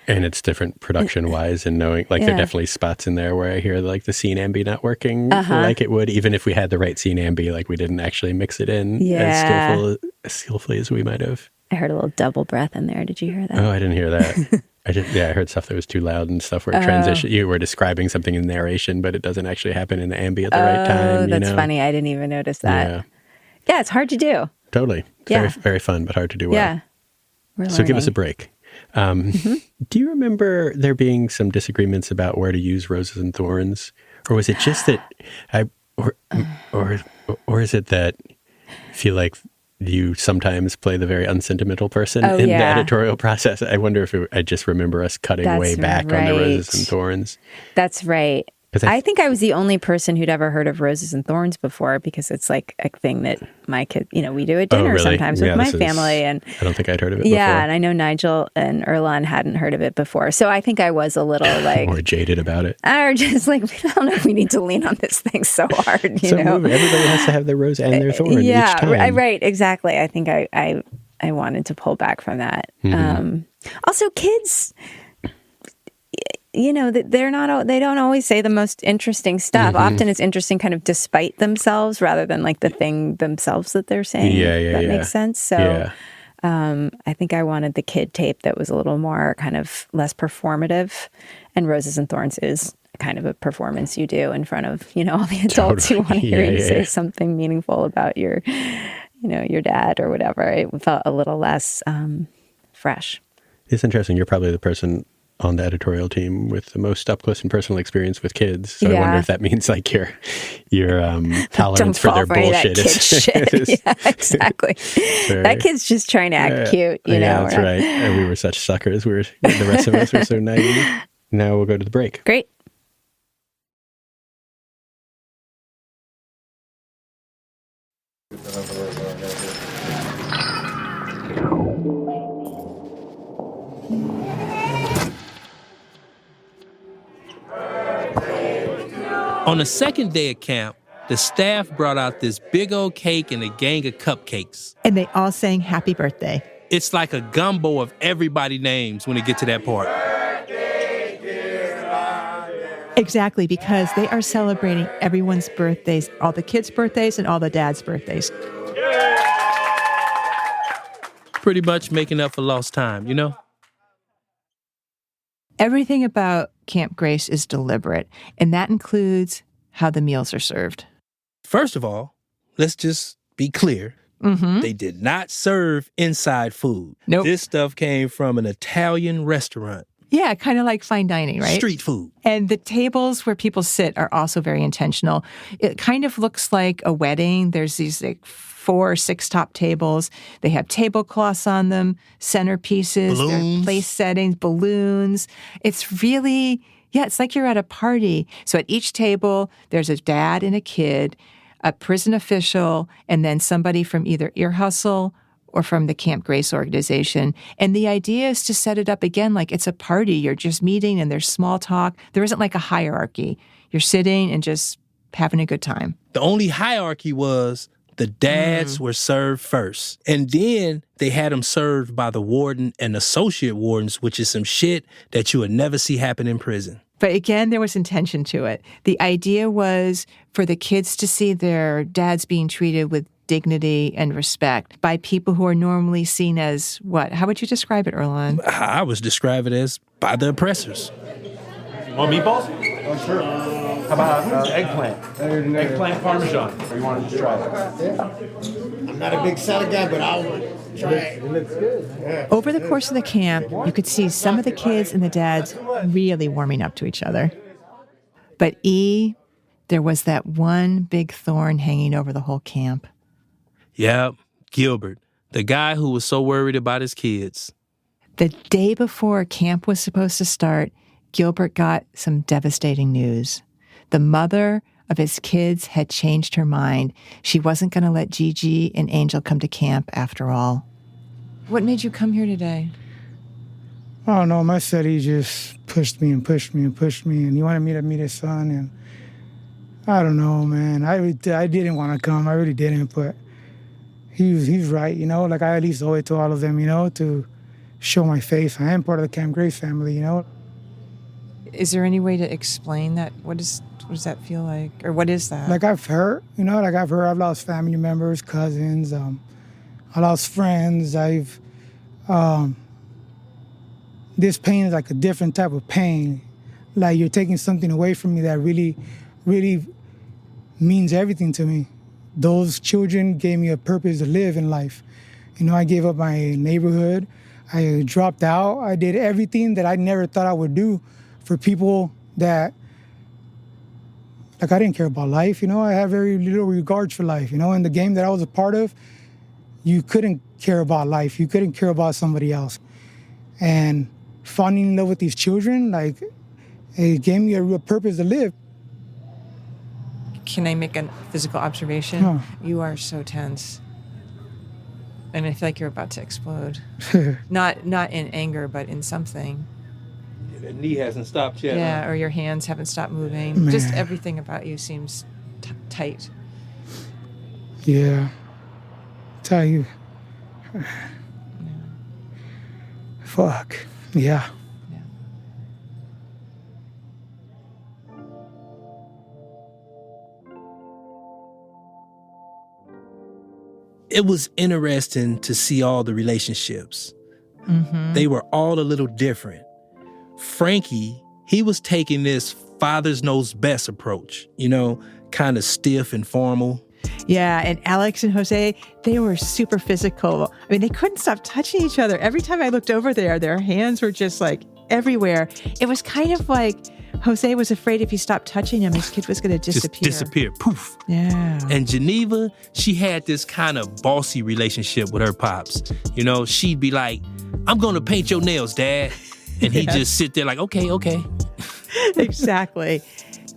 And it's different production-wise, and knowing, there are definitely spots in there where I hear, the scene ambi not working like it would, even if we had the right scene ambi, we didn't actually mix it in as skillfully as we might have. I heard a little double breath in there. Did you hear that? Oh, I didn't hear that. I heard stuff that was too loud and stuff where you were describing something in narration, but it doesn't actually happen in the ambi at the right time. That's funny. I didn't even notice that. Yeah, it's hard to do. Totally. Very, very fun, but hard to do well. Yeah. So give us a break. Do you remember there being some disagreements about where to use roses and thorns, or was it just that or is it that feel like you sometimes play the very unsentimental person Oh, in the yeah. editorial process. I wonder if I just remember us cutting That's way back on the Roses right. and Thorns. That's right. 'Cause I think I was the only person who'd ever heard of Roses and Thorns before, because it's like a thing that my kid, we do at dinner really? sometimes with Yeah, my this is- family. And I don't think I'd heard of it yeah, before. and I know Nigel and Erlan hadn't heard of it before. So I think I was a little like, More jaded about it. or just like, I don't know if we need to lean on this thing so hard, So everybody has to have their rose and their thorn each time. Right, exactly. I think I wanted to pull back from that. Mhm. Also, kids, they don't always say the most interesting stuff. Mhm. Often it's interesting kind of despite themselves rather than like the thing themselves that they're saying. That makes sense. So I think I wanted the kid tape that was a little more kind of less performative, and Roses and Thorns is kind of a performance you do in front of, all the adults who want to hear you say something meaningful about your dad or whatever. It felt a little less fresh. It's interesting. You're probably the person on the editorial team with the most up close and personal experience with kids. So I wonder if that means like your tolerance for their bullshit is yeah, exactly. That kid's just trying to act cute, that's right. And we were such suckers. The rest of us were so naive. Now we'll go to the break. Great. On the second day of camp, the staff brought out this big old cake and a gang of cupcakes. And they all sang happy birthday. It's like a gumbo of everybody's names when it get to that part. Exactly, because they are celebrating everyone's birthdays, all the kids' birthdays and all the dads' birthdays. Pretty much making up for lost time, Everything about Camp Grace is deliberate, and that includes how the meals are served. First of all, let's just be clear. Mm-hmm. They did not serve inside food. Nope. This stuff came from an Italian restaurant. Yeah, kind of like fine dining, right? Street food. And the tables where people sit are also very intentional. It kind of looks like a wedding. There's these 4 or 6 top tables. They have tablecloths on them, centerpieces, balloons, place settings, balloons. It's really, it's like you're at a party. So at each table, there's a dad and a kid, a prison official, and then somebody from either Ear Hustle or from the Camp Grace organization. And the idea is to set it up again like it's a party. You're just meeting and there's small talk. There isn't like a hierarchy. You're sitting and just having a good time. The only hierarchy was the dads were served first. And then they had them served by the warden and associate wardens, which is some shit that you would never see happen in prison. But again, there was intention to it. The idea was for the kids to see their dads being treated with dignity and respect by people who are normally seen as what? How would you describe it, Erlan? I was described it as by the oppressors. Want meatballs? Oh, sure. How about eggplant? Eggplant parmesan. Or you want to try it? I'm not a big salad guy, but I'll try it. It looks good. Yeah. Over the course of the camp, you could see some of the kids and the dads really warming up to each other. But there was that one big thorn hanging over the whole camp. Yep, Gilbert, the guy who was so worried about his kids. The day before camp was supposed to start, Gilbert got some devastating news. The mother of his kids had changed her mind. She wasn't going to let Gigi and Angel come to camp after all. What made you come here today? I don't know. My city just pushed me and pushed me and pushed me, and he wanted me to meet his son, and I don't know, man. I didn't want to come. I really didn't, but he's right, Like, I at least owe it to all of them, to show my face. I am part of the Camp Grace family, Is there any way to explain that? What does that feel like? Or what is that? Like, I've hurt, I've lost family members, cousins, I lost friends. This pain is like a different type of pain. Like, you're taking something away from me that really, really means everything to me. Those children gave me a purpose to live in life. I gave up my neighborhood. I dropped out. I did everything that I never thought I would do for people that Like, I didn't care about life, I had very little regards for life, In the game that I was a part of, you couldn't care about life. You couldn't care about somebody else. And falling in love with these children, like, it gave me a real purpose to live. Can I make a physical observation? No. You are so tense. And I feel like you're about to explode. Not in anger, but in something. The knee hasn't stopped yet. Yeah, or your hands haven't stopped moving. Man. Just everything about you seems tight. Yeah. Tell you. Fuck. Yeah. It was interesting to see all the relationships. Mm-hmm. They were all a little different. Frankie, he was taking this father's knows best approach, kind of stiff and formal. Yeah, and Alex and Jose, they were super physical. I mean, they couldn't stop touching each other. Every time I looked over there, their hands were just like everywhere. It was kind of like Jose was afraid if he stopped touching him, his kid was going to disappear. Just disappear, poof. Yeah. And Geneva, she had this kind of bossy relationship with her pops. She'd be like, I'm going to paint your nails, Dad. And he'd just sit there like, okay. Exactly.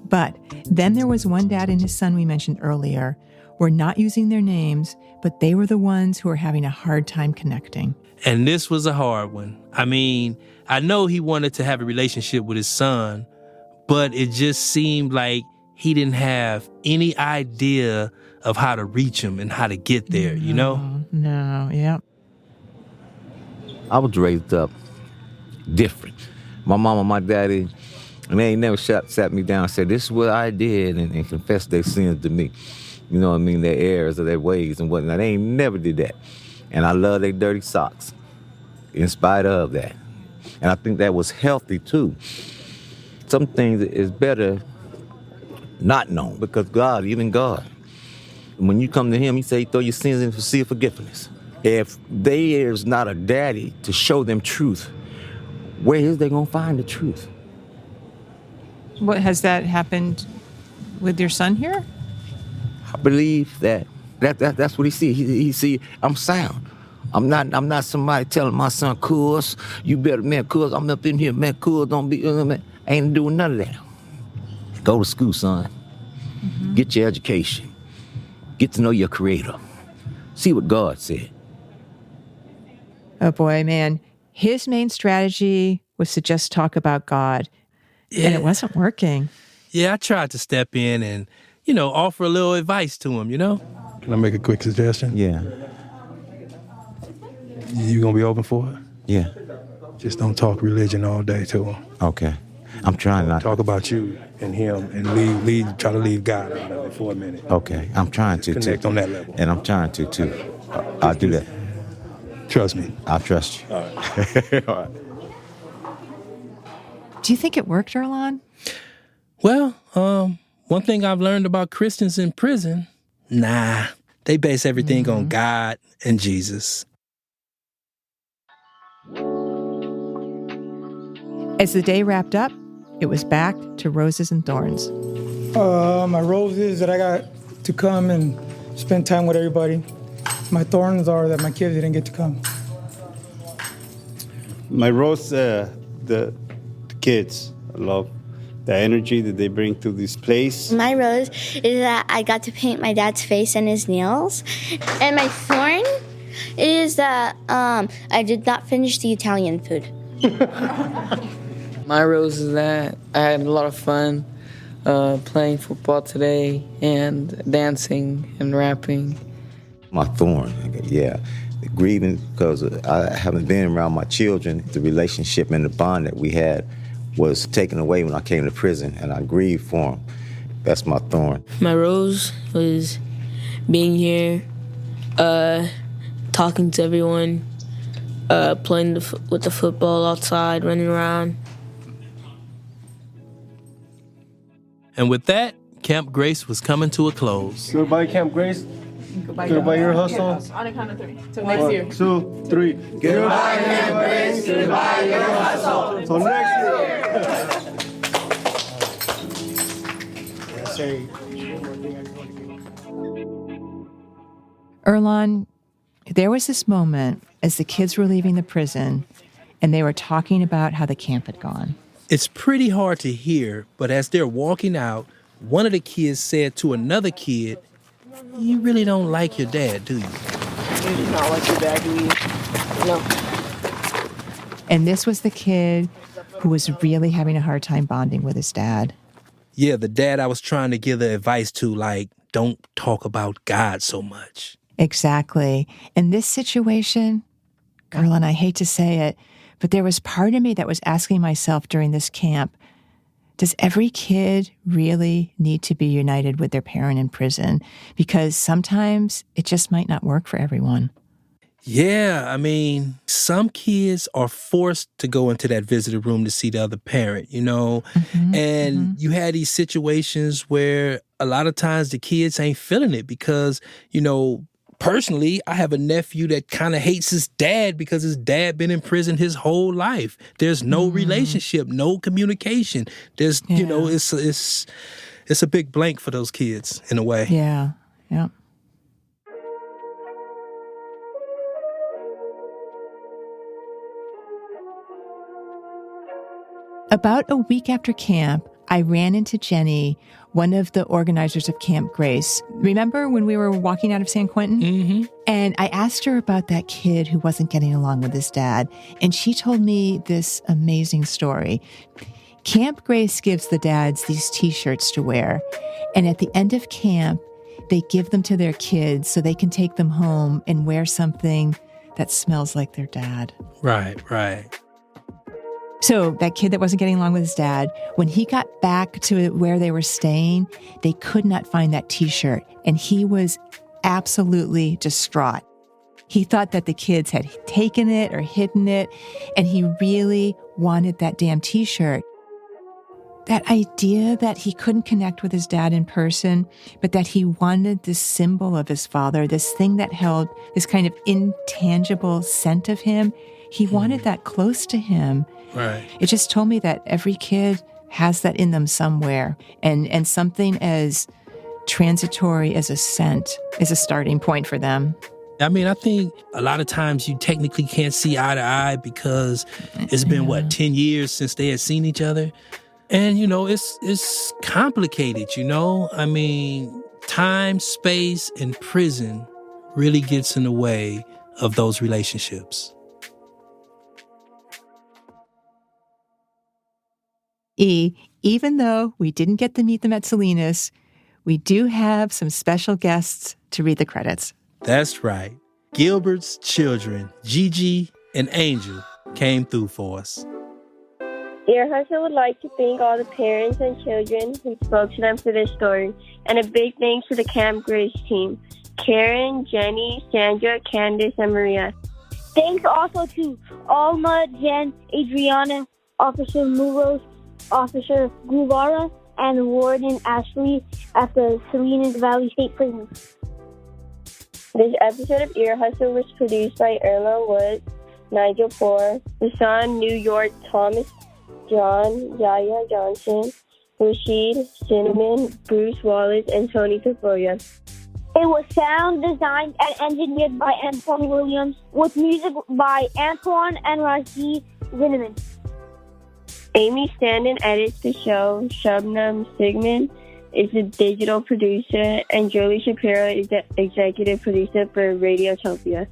But then there was one dad and his son we mentioned earlier. We're not using their names, but they were the ones who were having a hard time connecting. And this was a hard one. I mean, I know he wanted to have a relationship with his son, but it just seemed like he didn't have any idea of how to reach him and how to get there, No, yeah. I was raised up different. My mom and my daddy, and they ain't never sat me down and said, this is what I did, and confessed their sins to me. You know what I mean? Their errors or their ways and whatnot. They ain't never did that. And I love their dirty socks in spite of that. And I think that was healthy too. Some things is better not known because God, even God, when you come to him, he say, throw your sins into the sea of forgiveness. If there's not a daddy to show them truth, where is they going to find the truth? What has that happened with your son here? I believe that's what he see. He see I'm sound. I'm not somebody telling my son, cuz, you better, man, cuz, I'm up in here, man, cuz, don't be, man. I ain't doing none of that. Go to school, son. Mm-hmm. Get your education. Get to know your creator. See what God said. Oh boy, man. His main strategy was to just talk about God. Yeah. And it wasn't working. Yeah, I tried to step in and, offer a little advice to him, Can I make a quick suggestion? Yeah. You gonna be open for it? Yeah. Just don't talk religion all day to him. Okay. I'm trying not to. Talk about you and him and try to leave God out of it for a minute. Okay. I'm trying to, Connect on that level. And I'm trying to, too. I'll do that. Trust me. I'll trust you. All right. All right. Do you think it worked, Erlon? Well, one thing I've learned about Christians in prison, they base everything on God and Jesus. As the day wrapped up, it was back to roses and thorns. My roses that I got to come and spend time with everybody. My thorns are that my kids didn't get to come. My rose, the kids. I love the energy that they bring to this place. My rose is that I got to paint my dad's face and his nails. And my thorn is that I did not finish the Italian food. My rose is that I had a lot of fun playing football today and dancing and rapping. My thorn, yeah. The grieving because I haven't been around my children. The relationship and the bond that we had was taken away when I came to prison, and I grieved for them. That's my thorn. My rose was being here, talking to everyone, playing with the football outside, running around. And with that, Camp Grace was coming to a close. Goodbye, Camp Grace. Goodbye, your hustle. On a count of three. Till next year. 1, 2, 3. Goodbye, Camp Grace. Goodbye, your hustle. Till next year. say. Earlonne, there was this moment as the kids were leaving the prison and they were talking about how the camp had gone. It's pretty hard to hear, but as they're walking out, one of the kids said to another kid, "You really don't like your dad, do you?" You do not like your dad, do you? No. And this was the kid who was really having a hard time bonding with his dad. Yeah, the dad I was trying to give the advice to, like, don't talk about God so much. Exactly. In this situation, Garland, I hate to say it, but there was part of me that was asking myself during this camp, does every kid really need to be united with their parent in prison? Because sometimes it just might not work for everyone. Yeah, I mean, some kids are forced to go into that visitor room to see the other parent, you know? And you had these situations where a lot of times the kids ain't feeling it because, you know, personally, I have a nephew that kind of hates his dad because his dad been in prison his whole life. There's no relationship, no communication. There's, you know, it's a big blank for those kids in a way. Yeah, yeah. About a week after camp, I ran into Jenny, one of the organizers of Camp Grace. Remember when we were walking out of San Quentin? Mm-hmm. And I asked her about that kid who wasn't getting along with his dad. And she told me this amazing story. Camp Grace gives the dads these T-shirts to wear. And at the end of camp, they give them to their kids so they can take them home and wear something that smells like their dad. Right, right. So that kid that wasn't getting along with his dad, when he got back to where they were staying, they could not find that T-shirt. And he was absolutely distraught. He thought that the kids had taken it or hidden it, and he really wanted that damn T-shirt. That idea that he couldn't connect with his dad in person, but that he wanted this symbol of his father, this thing that held this kind of intangible scent of him, he wanted that close to him. Right. It just told me that every kid has that in them somewhere, and something as transitory as a scent is a starting point for them. I mean, I think a lot of times you technically can't see eye to eye because it's been, 10 years since they had seen each other? And, you know, it's complicated, you know? I mean, time, space, and prison really gets in the way of those relationships. Even though we didn't get to meet them at Salinas, we do have some special guests to read the credits. That's right. Gilbert's children, Gigi and Angel, came through for us. Ear Hustle would like to thank all the parents and children who spoke to them for their story, and a big thanks to the Camp Grace team, Karen, Jenny, Sandra, Candace, and Maria. Thanks also to Alma, Jen, Adriana, Officer Muros, Officer Guevara, and Warden Atchley at the Salinas Valley State Prison. This episode of Ear Hustle was produced by Irma Woods, Nigel Poor, Hassan New York, Thomas, John, Yaya Johnson, Rashid, Cinnamon, Bruce Wallace, and Tony Tafoya. It was sound designed and engineered by Antoine Williams, with music by Antoine and Raji Zinneman. Amy Standen edits the show. Shubnam Sigmund is the digital producer, and Jolie Shapiro is the executive producer for Radiotopia.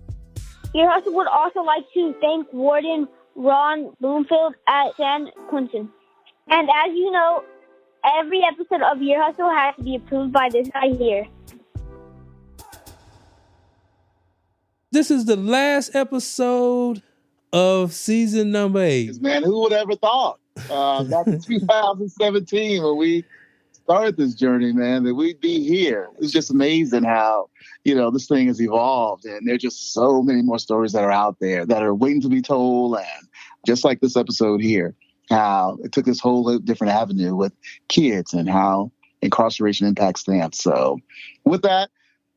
Ear Hustle would also like to thank Warden Ron Bloomfield at San Quentin. And as you know, every episode of Ear Hustle has to be approved by this guy here. This is the last episode of season number 8. Man, who would ever thought? Back in 2017 when we started this journey, man, that we'd be here. It's just amazing how, you know, this thing has evolved, and there's just so many more stories that are out there that are waiting to be told. And just like this episode here, how it took this whole different avenue with kids and how incarceration impacts them. So with that,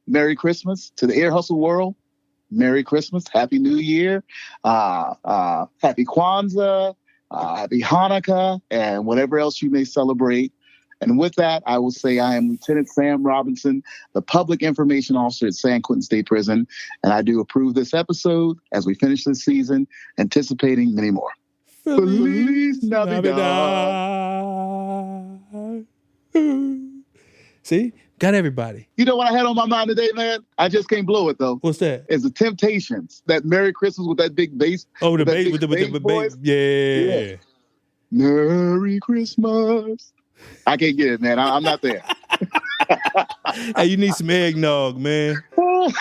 Merry Christmas to the Ear Hustle world. Merry Christmas. Happy New Year. Happy Kwanzaa. Happy Hanukkah, and whatever else you may celebrate. And with that, I will say I am Lieutenant Sam Robinson, the Public Information Officer at San Quentin State Prison, and I do approve this episode as we finish this season, anticipating many more. Feliz Navidad. See? Got everybody. You know what I had on my mind today, man? I just can't blow it, though. What's that? It's the Temptations. That Merry Christmas with that big bass. Oh, the bass with the voice. Yeah. Merry Christmas. I can't get it, man. I'm not there. Hey, you need some eggnog, man. I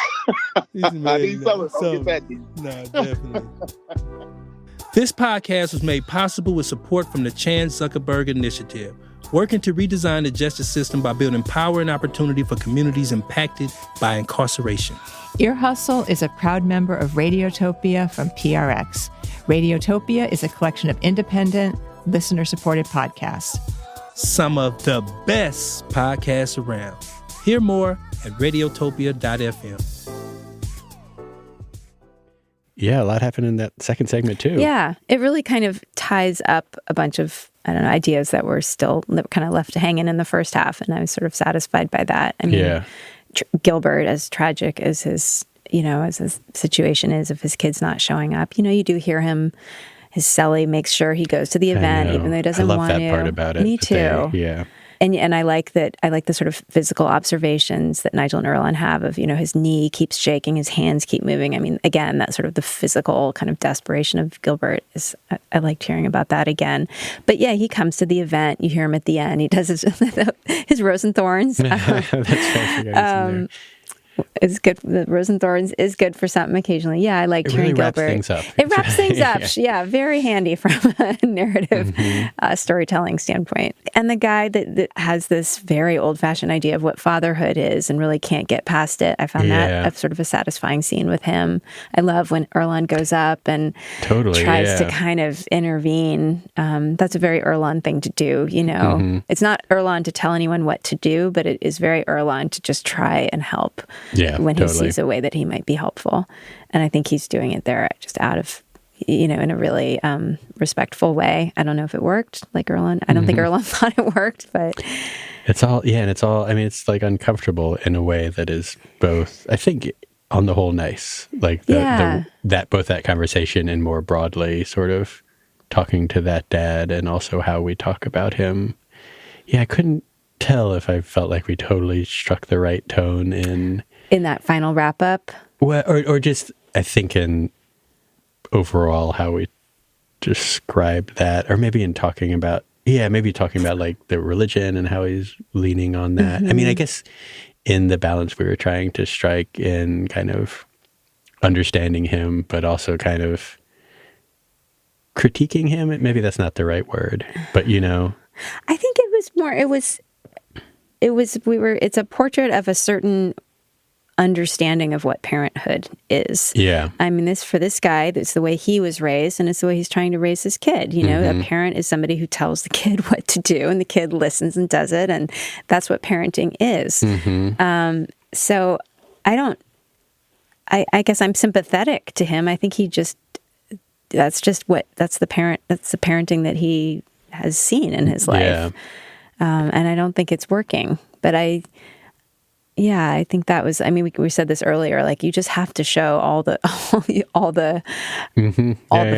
need some. I'll get back to you. No, definitely. This podcast was made possible with support from the Chan Zuckerberg Initiative, working to redesign the justice system by building power and opportunity for communities impacted by incarceration. Ear Hustle is a proud member of Radiotopia from PRX. Radiotopia is a collection of independent, listener-supported podcasts. Some of the best podcasts around. Hear more at radiotopia.fm. Yeah, a lot happened in that second segment, too. Yeah, it really kind of ties up a bunch of, ideas that were still kind of left hanging in the first half, and I was sort of satisfied by that. I mean, Gilbert, as tragic as his, as his situation is, if his kid's not showing up, you do hear him, his cellie makes sure he goes to the event, even though he doesn't want to. I love that part about it. Me too. Yeah. And I like that. I like the sort of physical observations that Nigel and Erlon have of, his knee keeps shaking, his hands keep moving. I mean, again, that sort of the physical kind of desperation of Gilbert is, I liked hearing about that again. But yeah, he comes to the event. You hear him at the end. He does his rose and thorns. That's right. It's good. The rose and thorns is good for something occasionally. Yeah, I like hearing Gilbert. It really wraps things up. It wraps things up. Yeah, very handy from a narrative storytelling standpoint. And the guy that has this very old-fashioned idea of what fatherhood is and really can't get past it. I found that a sort of a satisfying scene with him. I love when Erlon goes up and tries to kind of intervene. That's a very Erlon thing to do. It's not Erlon to tell anyone what to do, but it is very Erlon to just try and help. When he sees a way that he might be helpful. And I think he's doing it there just out of, in a really respectful way. I don't know if it worked like Erlon. I don't think Erlon thought it worked, but... It's all, it's like uncomfortable in a way that is both, I think, on the whole nice. Like that conversation and more broadly sort of talking to that dad and also how we talk about him. Yeah, I couldn't tell if I felt like we totally struck the right tone in that final wrap up. Well, or just I think in overall how we described that, or maybe in talking about like the religion and how he's leaning on that. I mean, I guess in the balance we were trying to strike in kind of understanding him, but also kind of critiquing him. Maybe that's not the right word, but I think it was more. It's a portrait of a certain understanding of what parenthood is. Yeah. I mean, for this guy, it's the way he was raised, and it's the way he's trying to raise his kid. A parent is somebody who tells the kid what to do, and the kid listens and does it, and that's what parenting is. So I guess I'm sympathetic to him. I think that's the parenting that he has seen in his life. Yeah. And I don't think it's working, but I think that was, we said this earlier, like you just have to show all the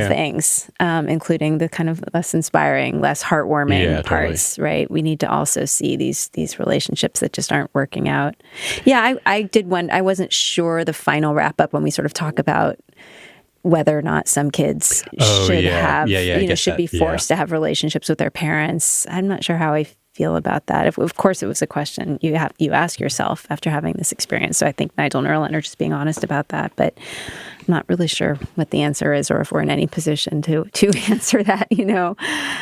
things, including the kind of less inspiring, less heartwarming parts, right? We need to also see these relationships that just aren't working out. Yeah. I wasn't sure the final wrap up when we sort of talk about whether or not some kids should be forced to have relationships with their parents. I'm not sure how I feel about that. Of course, it was a question you ask yourself after having this experience. So I think Nigel and Erlon are just being honest about that, but I'm not really sure what the answer is or if we're in any position to answer that,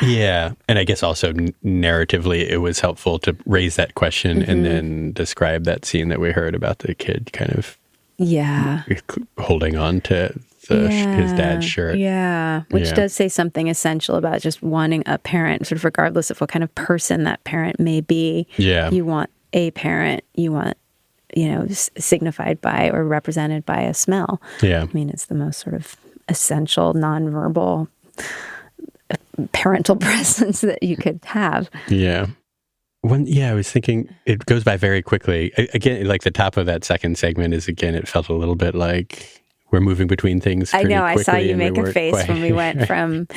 Yeah. And I guess also narratively, it was helpful to raise that question and then describe that scene that we heard about the kid kind of holding on to his dad's shirt. Yeah, which does say something essential about just wanting a parent, sort of regardless of what kind of person that parent may be. Yeah. You want a parent, you want, signified by or represented by a smell. Yeah. I mean, it's the most sort of essential, nonverbal parental presence that you could have. Yeah. I was thinking it goes by very quickly. Again, like the top of that second segment is, again, it felt a little bit like we're moving between things pretty quickly. I saw you make a face when we went from,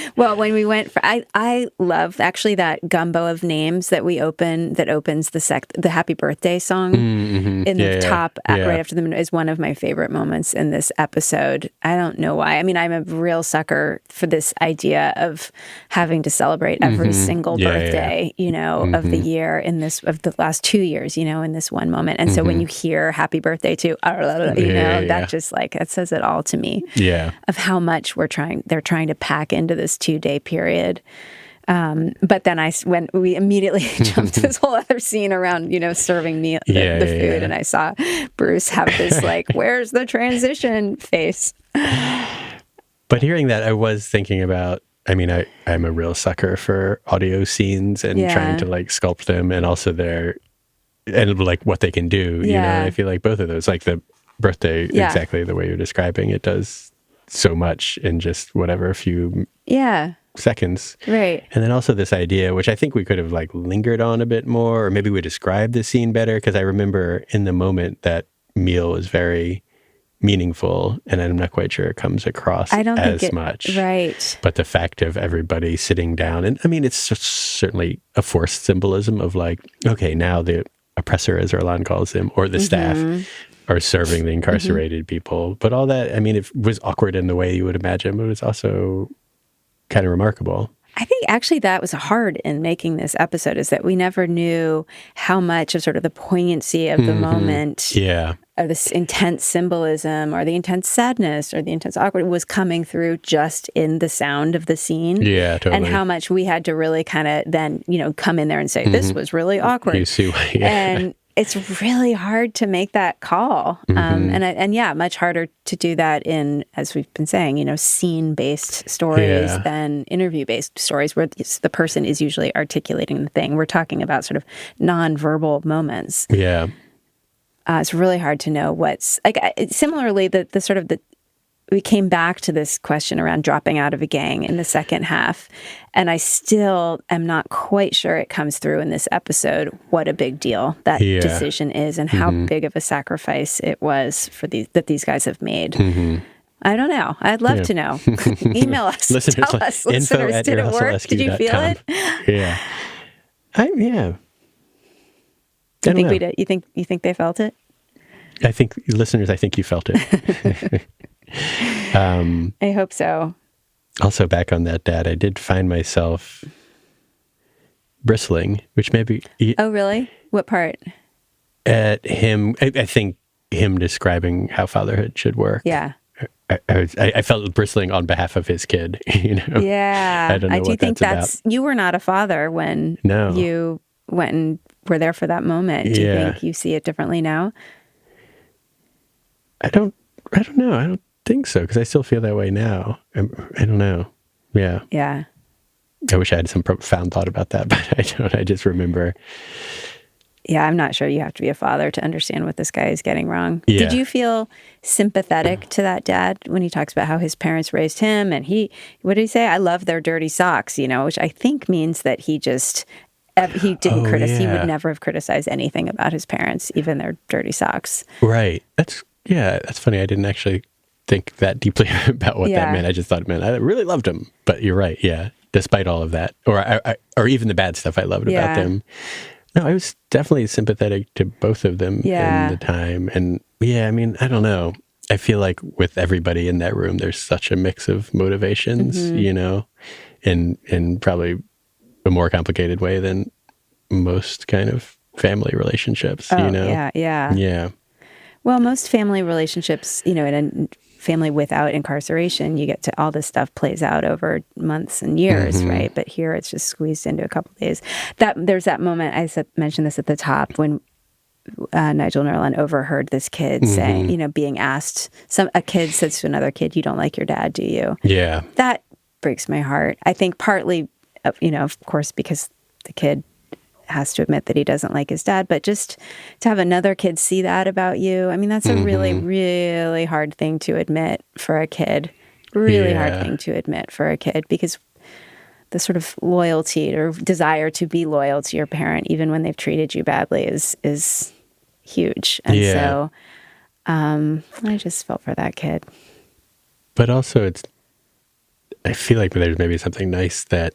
I love actually that gumbo of names that opens the happy birthday song in the top right after the is one of my favorite moments in this episode. I don't know why. I mean, I'm a real sucker for this idea of having to celebrate every single birthday, of the year of the last 2 years, in this one moment. And so when you hear happy birthday to, that just like, it says it all to me of how much they're trying to pack into this 2-day period. But then when we immediately jumped to this whole other scene around, serving me the food, and I saw Bruce have this like, where's the transition face? But hearing that, I was thinking about, I'm a real sucker for audio scenes and trying to like sculpt them, and also and like what they can do. I feel like both of those, like the birthday, exactly the way you're describing, it does so much in just whatever a few seconds. Right. And then also this idea, which I think we could have like lingered on a bit more, or maybe we described the scene better, because I remember in the moment that meal is very meaningful, and I'm not quite sure it comes across as much. Right. But the fact of everybody sitting down, and I mean, it's certainly a forced symbolism of like, okay, now the oppressor, as Erlan calls him, or the staff, are serving the incarcerated people. But all that, I mean, it was awkward in the way you would imagine, but it was also kind of remarkable. I think actually that was hard in making this episode, is that we never knew how much of sort of the poignancy of the moment, or this intense symbolism, or the intense sadness, or the intense awkward was coming through just in the sound of the scene. Yeah, totally. And how much we had to really kind of then, come in there and say, this was really awkward. You see, And it's really hard to make that call. Much harder to do that in, as we've been saying, scene-based stories than interview-based stories, where the person is usually articulating the thing. We're talking about sort of non-verbal moments. Yeah. It's really hard to know what's like. Similarly, we came back to this question around dropping out of a gang in the second half, and I still am not quite sure it comes through in this episode what a big deal that decision is, and how big of a sacrifice it was for that these guys have made. I don't know. I'd love to know. Email us. Tell us, listeners, did it work? Did you feel it? Yeah. Do you think we did? You think they felt it? I think listeners, I think you felt it. I hope so. Also, back on that, Dad, I did find myself bristling, which maybe... Oh, really? What part? At him, I think him describing how fatherhood should work. Yeah. I felt bristling on behalf of his kid, Yeah. I don't know I do what think that's you were not a father when you went and were there for that moment. Do you think you see it differently now? I don't know. I don't think so, because I still feel that way now. I don't know. Yeah. Yeah. I wish I had some profound thought about that, but I don't. I just remember. Yeah, I'm not sure you have to be a father to understand what this guy is getting wrong. Yeah. Did you feel sympathetic to that dad when he talks about how his parents raised him, and what did he say? I love their dirty socks, which I think means that he didn't criticize. He would never have criticized anything about his parents, even their dirty socks. Right. That's funny. I didn't actually think that deeply about what that meant. I just thought it meant I really loved him. But you're right. Yeah. Despite all of that, or even the bad stuff I loved about them. No, I was definitely sympathetic to both of them in the time. And I don't know. I feel like with everybody in that room, there's such a mix of motivations, in probably a more complicated way than most kind of family relationships, Yeah. Well, most family relationships, in a family without incarceration, you get to all this stuff plays out over months and years, right? But here it's just squeezed into a couple of days. There's that moment, mentioned this at the top, when Nigel Nerlin overheard this kid saying, being asked, a kid says to another kid, "You don't like your dad, do you?" Yeah. That breaks my heart. I think partly, of course, because the kid has to admit that he doesn't like his dad, but just to have another kid see that about you, that's a really, really hard thing to admit for a kid. Really hard thing to admit for a kid, because the sort of loyalty or desire to be loyal to your parent, even when they've treated you badly, is huge. And so I just felt for that kid. But also, I feel like there's maybe something nice that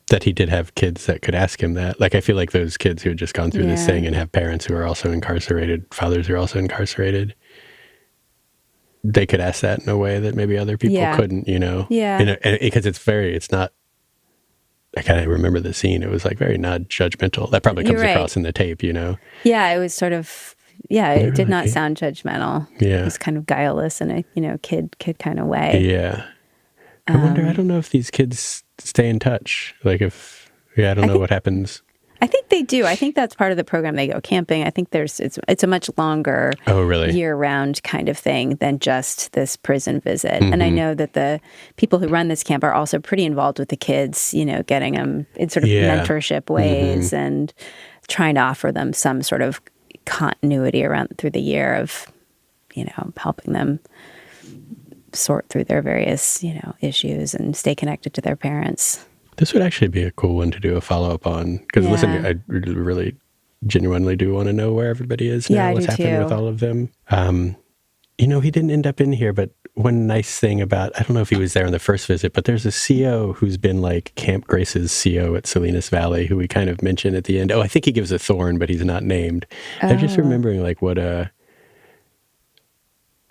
that he did have kids that could ask him that. Like, I feel like those kids who had just gone through this thing and have parents who are also incarcerated, fathers who are also incarcerated, they could ask that in a way that maybe other people couldn't, you know? Yeah. Because it's not, I kind of remember the scene. It was like very not judgmental. That probably comes across in the tape, you know? Yeah, it was sort of, it did not sound judgmental. Yeah. It was kind of guileless in a, kid kind of way. Yeah. I wonder, I don't know if these kids stay in touch. Like I don't know what happens. I think they do. I think that's part of the program. They go camping. I think it's a much longer year-round kind of thing than just this prison visit. And I know that the people who run this camp are also pretty involved with the kids, you know, getting them in sort of mentorship ways and trying to offer them some sort of continuity through the year of, you know, helping them sort through their various, you know, issues and stay connected to their parents. This would actually be a cool one to do a follow-up on. Because listen, I really genuinely do want to know where everybody is now, what's happened with all of them. You know, he didn't end up in here, but one nice thing about, I don't know if he was there on the first visit, but there's a CO who's been like Camp Grace's CO at Salinas Valley, who we kind of mentioned at the end. Oh, I think he gives a thorn, but he's not named. I'm just remembering like what I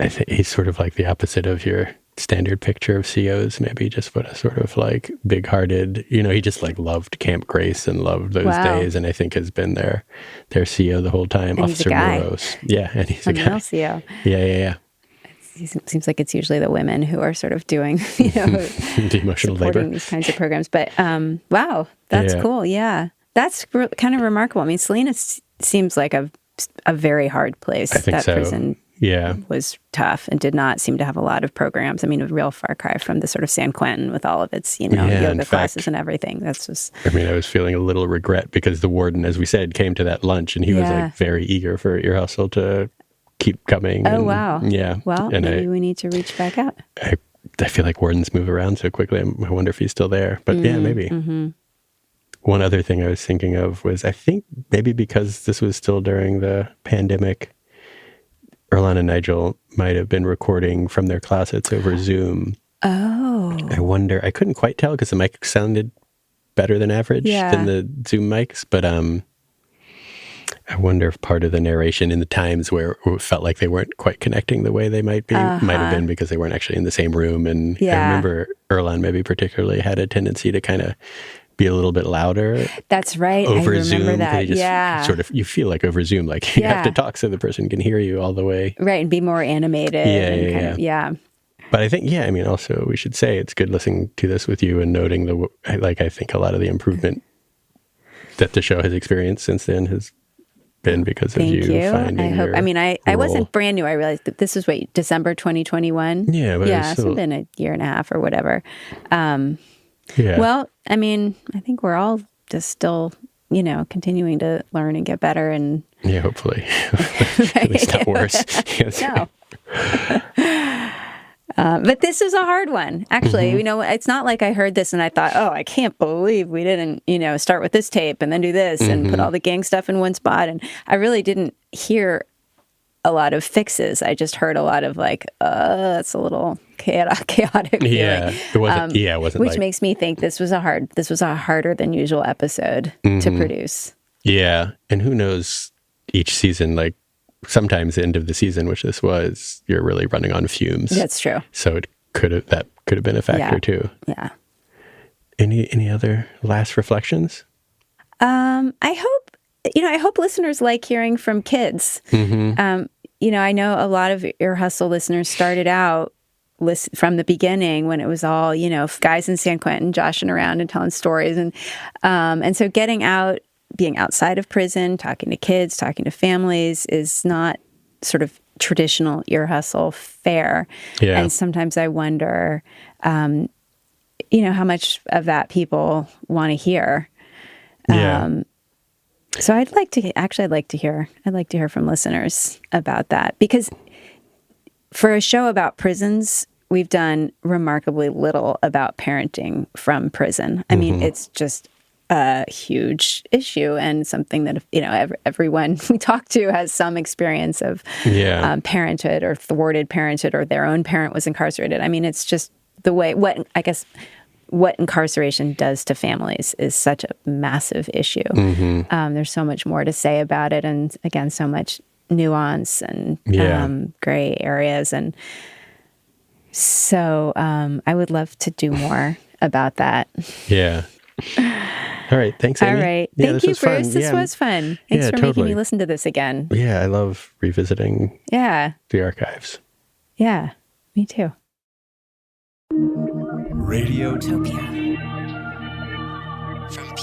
think he's sort of like the opposite of your standard picture of COs, maybe just what a sort of like big-hearted, you know, he just like loved Camp Grace and loved those days, and I think has been their CO the whole time. And Officer Muros. Yeah, and he's a guy. Male CO. Yeah. It seems like it's usually the women who are sort of doing, you know, the emotional labor, these kinds of programs. But wow, that's cool. Yeah, that's kind of remarkable. I mean, Salinas seems like a very hard place. I think that prison was tough and did not seem to have a lot of programs. I mean, a real far cry from the sort of San Quentin with all of its, you know, yoga classes and everything. That's just... I mean, I was feeling a little regret because the warden, as we said, came to that lunch and he was like very eager for Ear Hustle to keep coming. Oh, wow. Yeah. Well, and maybe we need to reach back out. I feel like wardens move around so quickly. I wonder if he's still there. But yeah, maybe. Mm-hmm. One other thing I was thinking of was, I think maybe because this was still during the pandemic, Earlonne and Nigel might have been recording from their closets over Zoom. Oh. I wonder, I couldn't quite tell because the mic sounded better than average than the Zoom mics, but I wonder if part of the narration in the times where it felt like they weren't quite connecting the way they might be, might have been because they weren't actually in the same room. And I remember Earlonne maybe particularly had a tendency to kind of be a little bit louder. That's right. Over I remember Zoom, that. Just sort of, you feel like over Zoom, like you have to talk so the person can hear you all the way. Right, and be more animated. Yeah. But I think, I mean, also we should say it's good listening to this with you and noting I think a lot of the improvement that the show has experienced since then has been because of you finding I hope. your I mean, I role. wasn't brand new. I realized that this was December 2021. Yeah, but it's been a year and a half or whatever. Yeah. Well, I mean, I think we're all just still, you know, continuing to learn and get better, and hopefully, at least not worse. No. But this is a hard one, actually. You know, it's not like I heard this and I thought, oh, I can't believe we didn't, you know, start with this tape and then do this and put all the gang stuff in one spot. And I really didn't hear a lot of fixes. I just heard a lot of like, it's a little chaotic yeah, feeling. It wasn't which like... makes me think this was a harder than usual episode to produce. Yeah, and who knows, each season, like sometimes the end of the season, which this was, you're really running on fumes. That's true. So that could have been a factor too. Yeah. Any other last reflections? I hope listeners like hearing from kids. You know, I know a lot of Ear Hustle listeners started out from the beginning when it was all, you know, guys in San Quentin joshing around and telling stories. And so getting out, being outside of prison, talking to kids, talking to families is not sort of traditional Ear Hustle fare. Yeah. And sometimes I wonder, you know, how much of that people want to hear. So I'd like to hear from listeners about that, because for a show about prisons, we've done remarkably little about parenting from prison. I mean, it's just a huge issue and something that, everyone we talk to has some experience of parenthood or thwarted parenthood, or their own parent was incarcerated. I mean, it's just the way, what incarceration does to families is such a massive issue. There's so much more to say about it. And again, so much nuance and gray areas. And so I would love to do more about that. Yeah. All right. Thanks, Amy. All right. Thank you, Bruce. This was fun. Thanks for making me listen to this again. Yeah, I love revisiting the archives. Yeah, me too. Radiotopia. From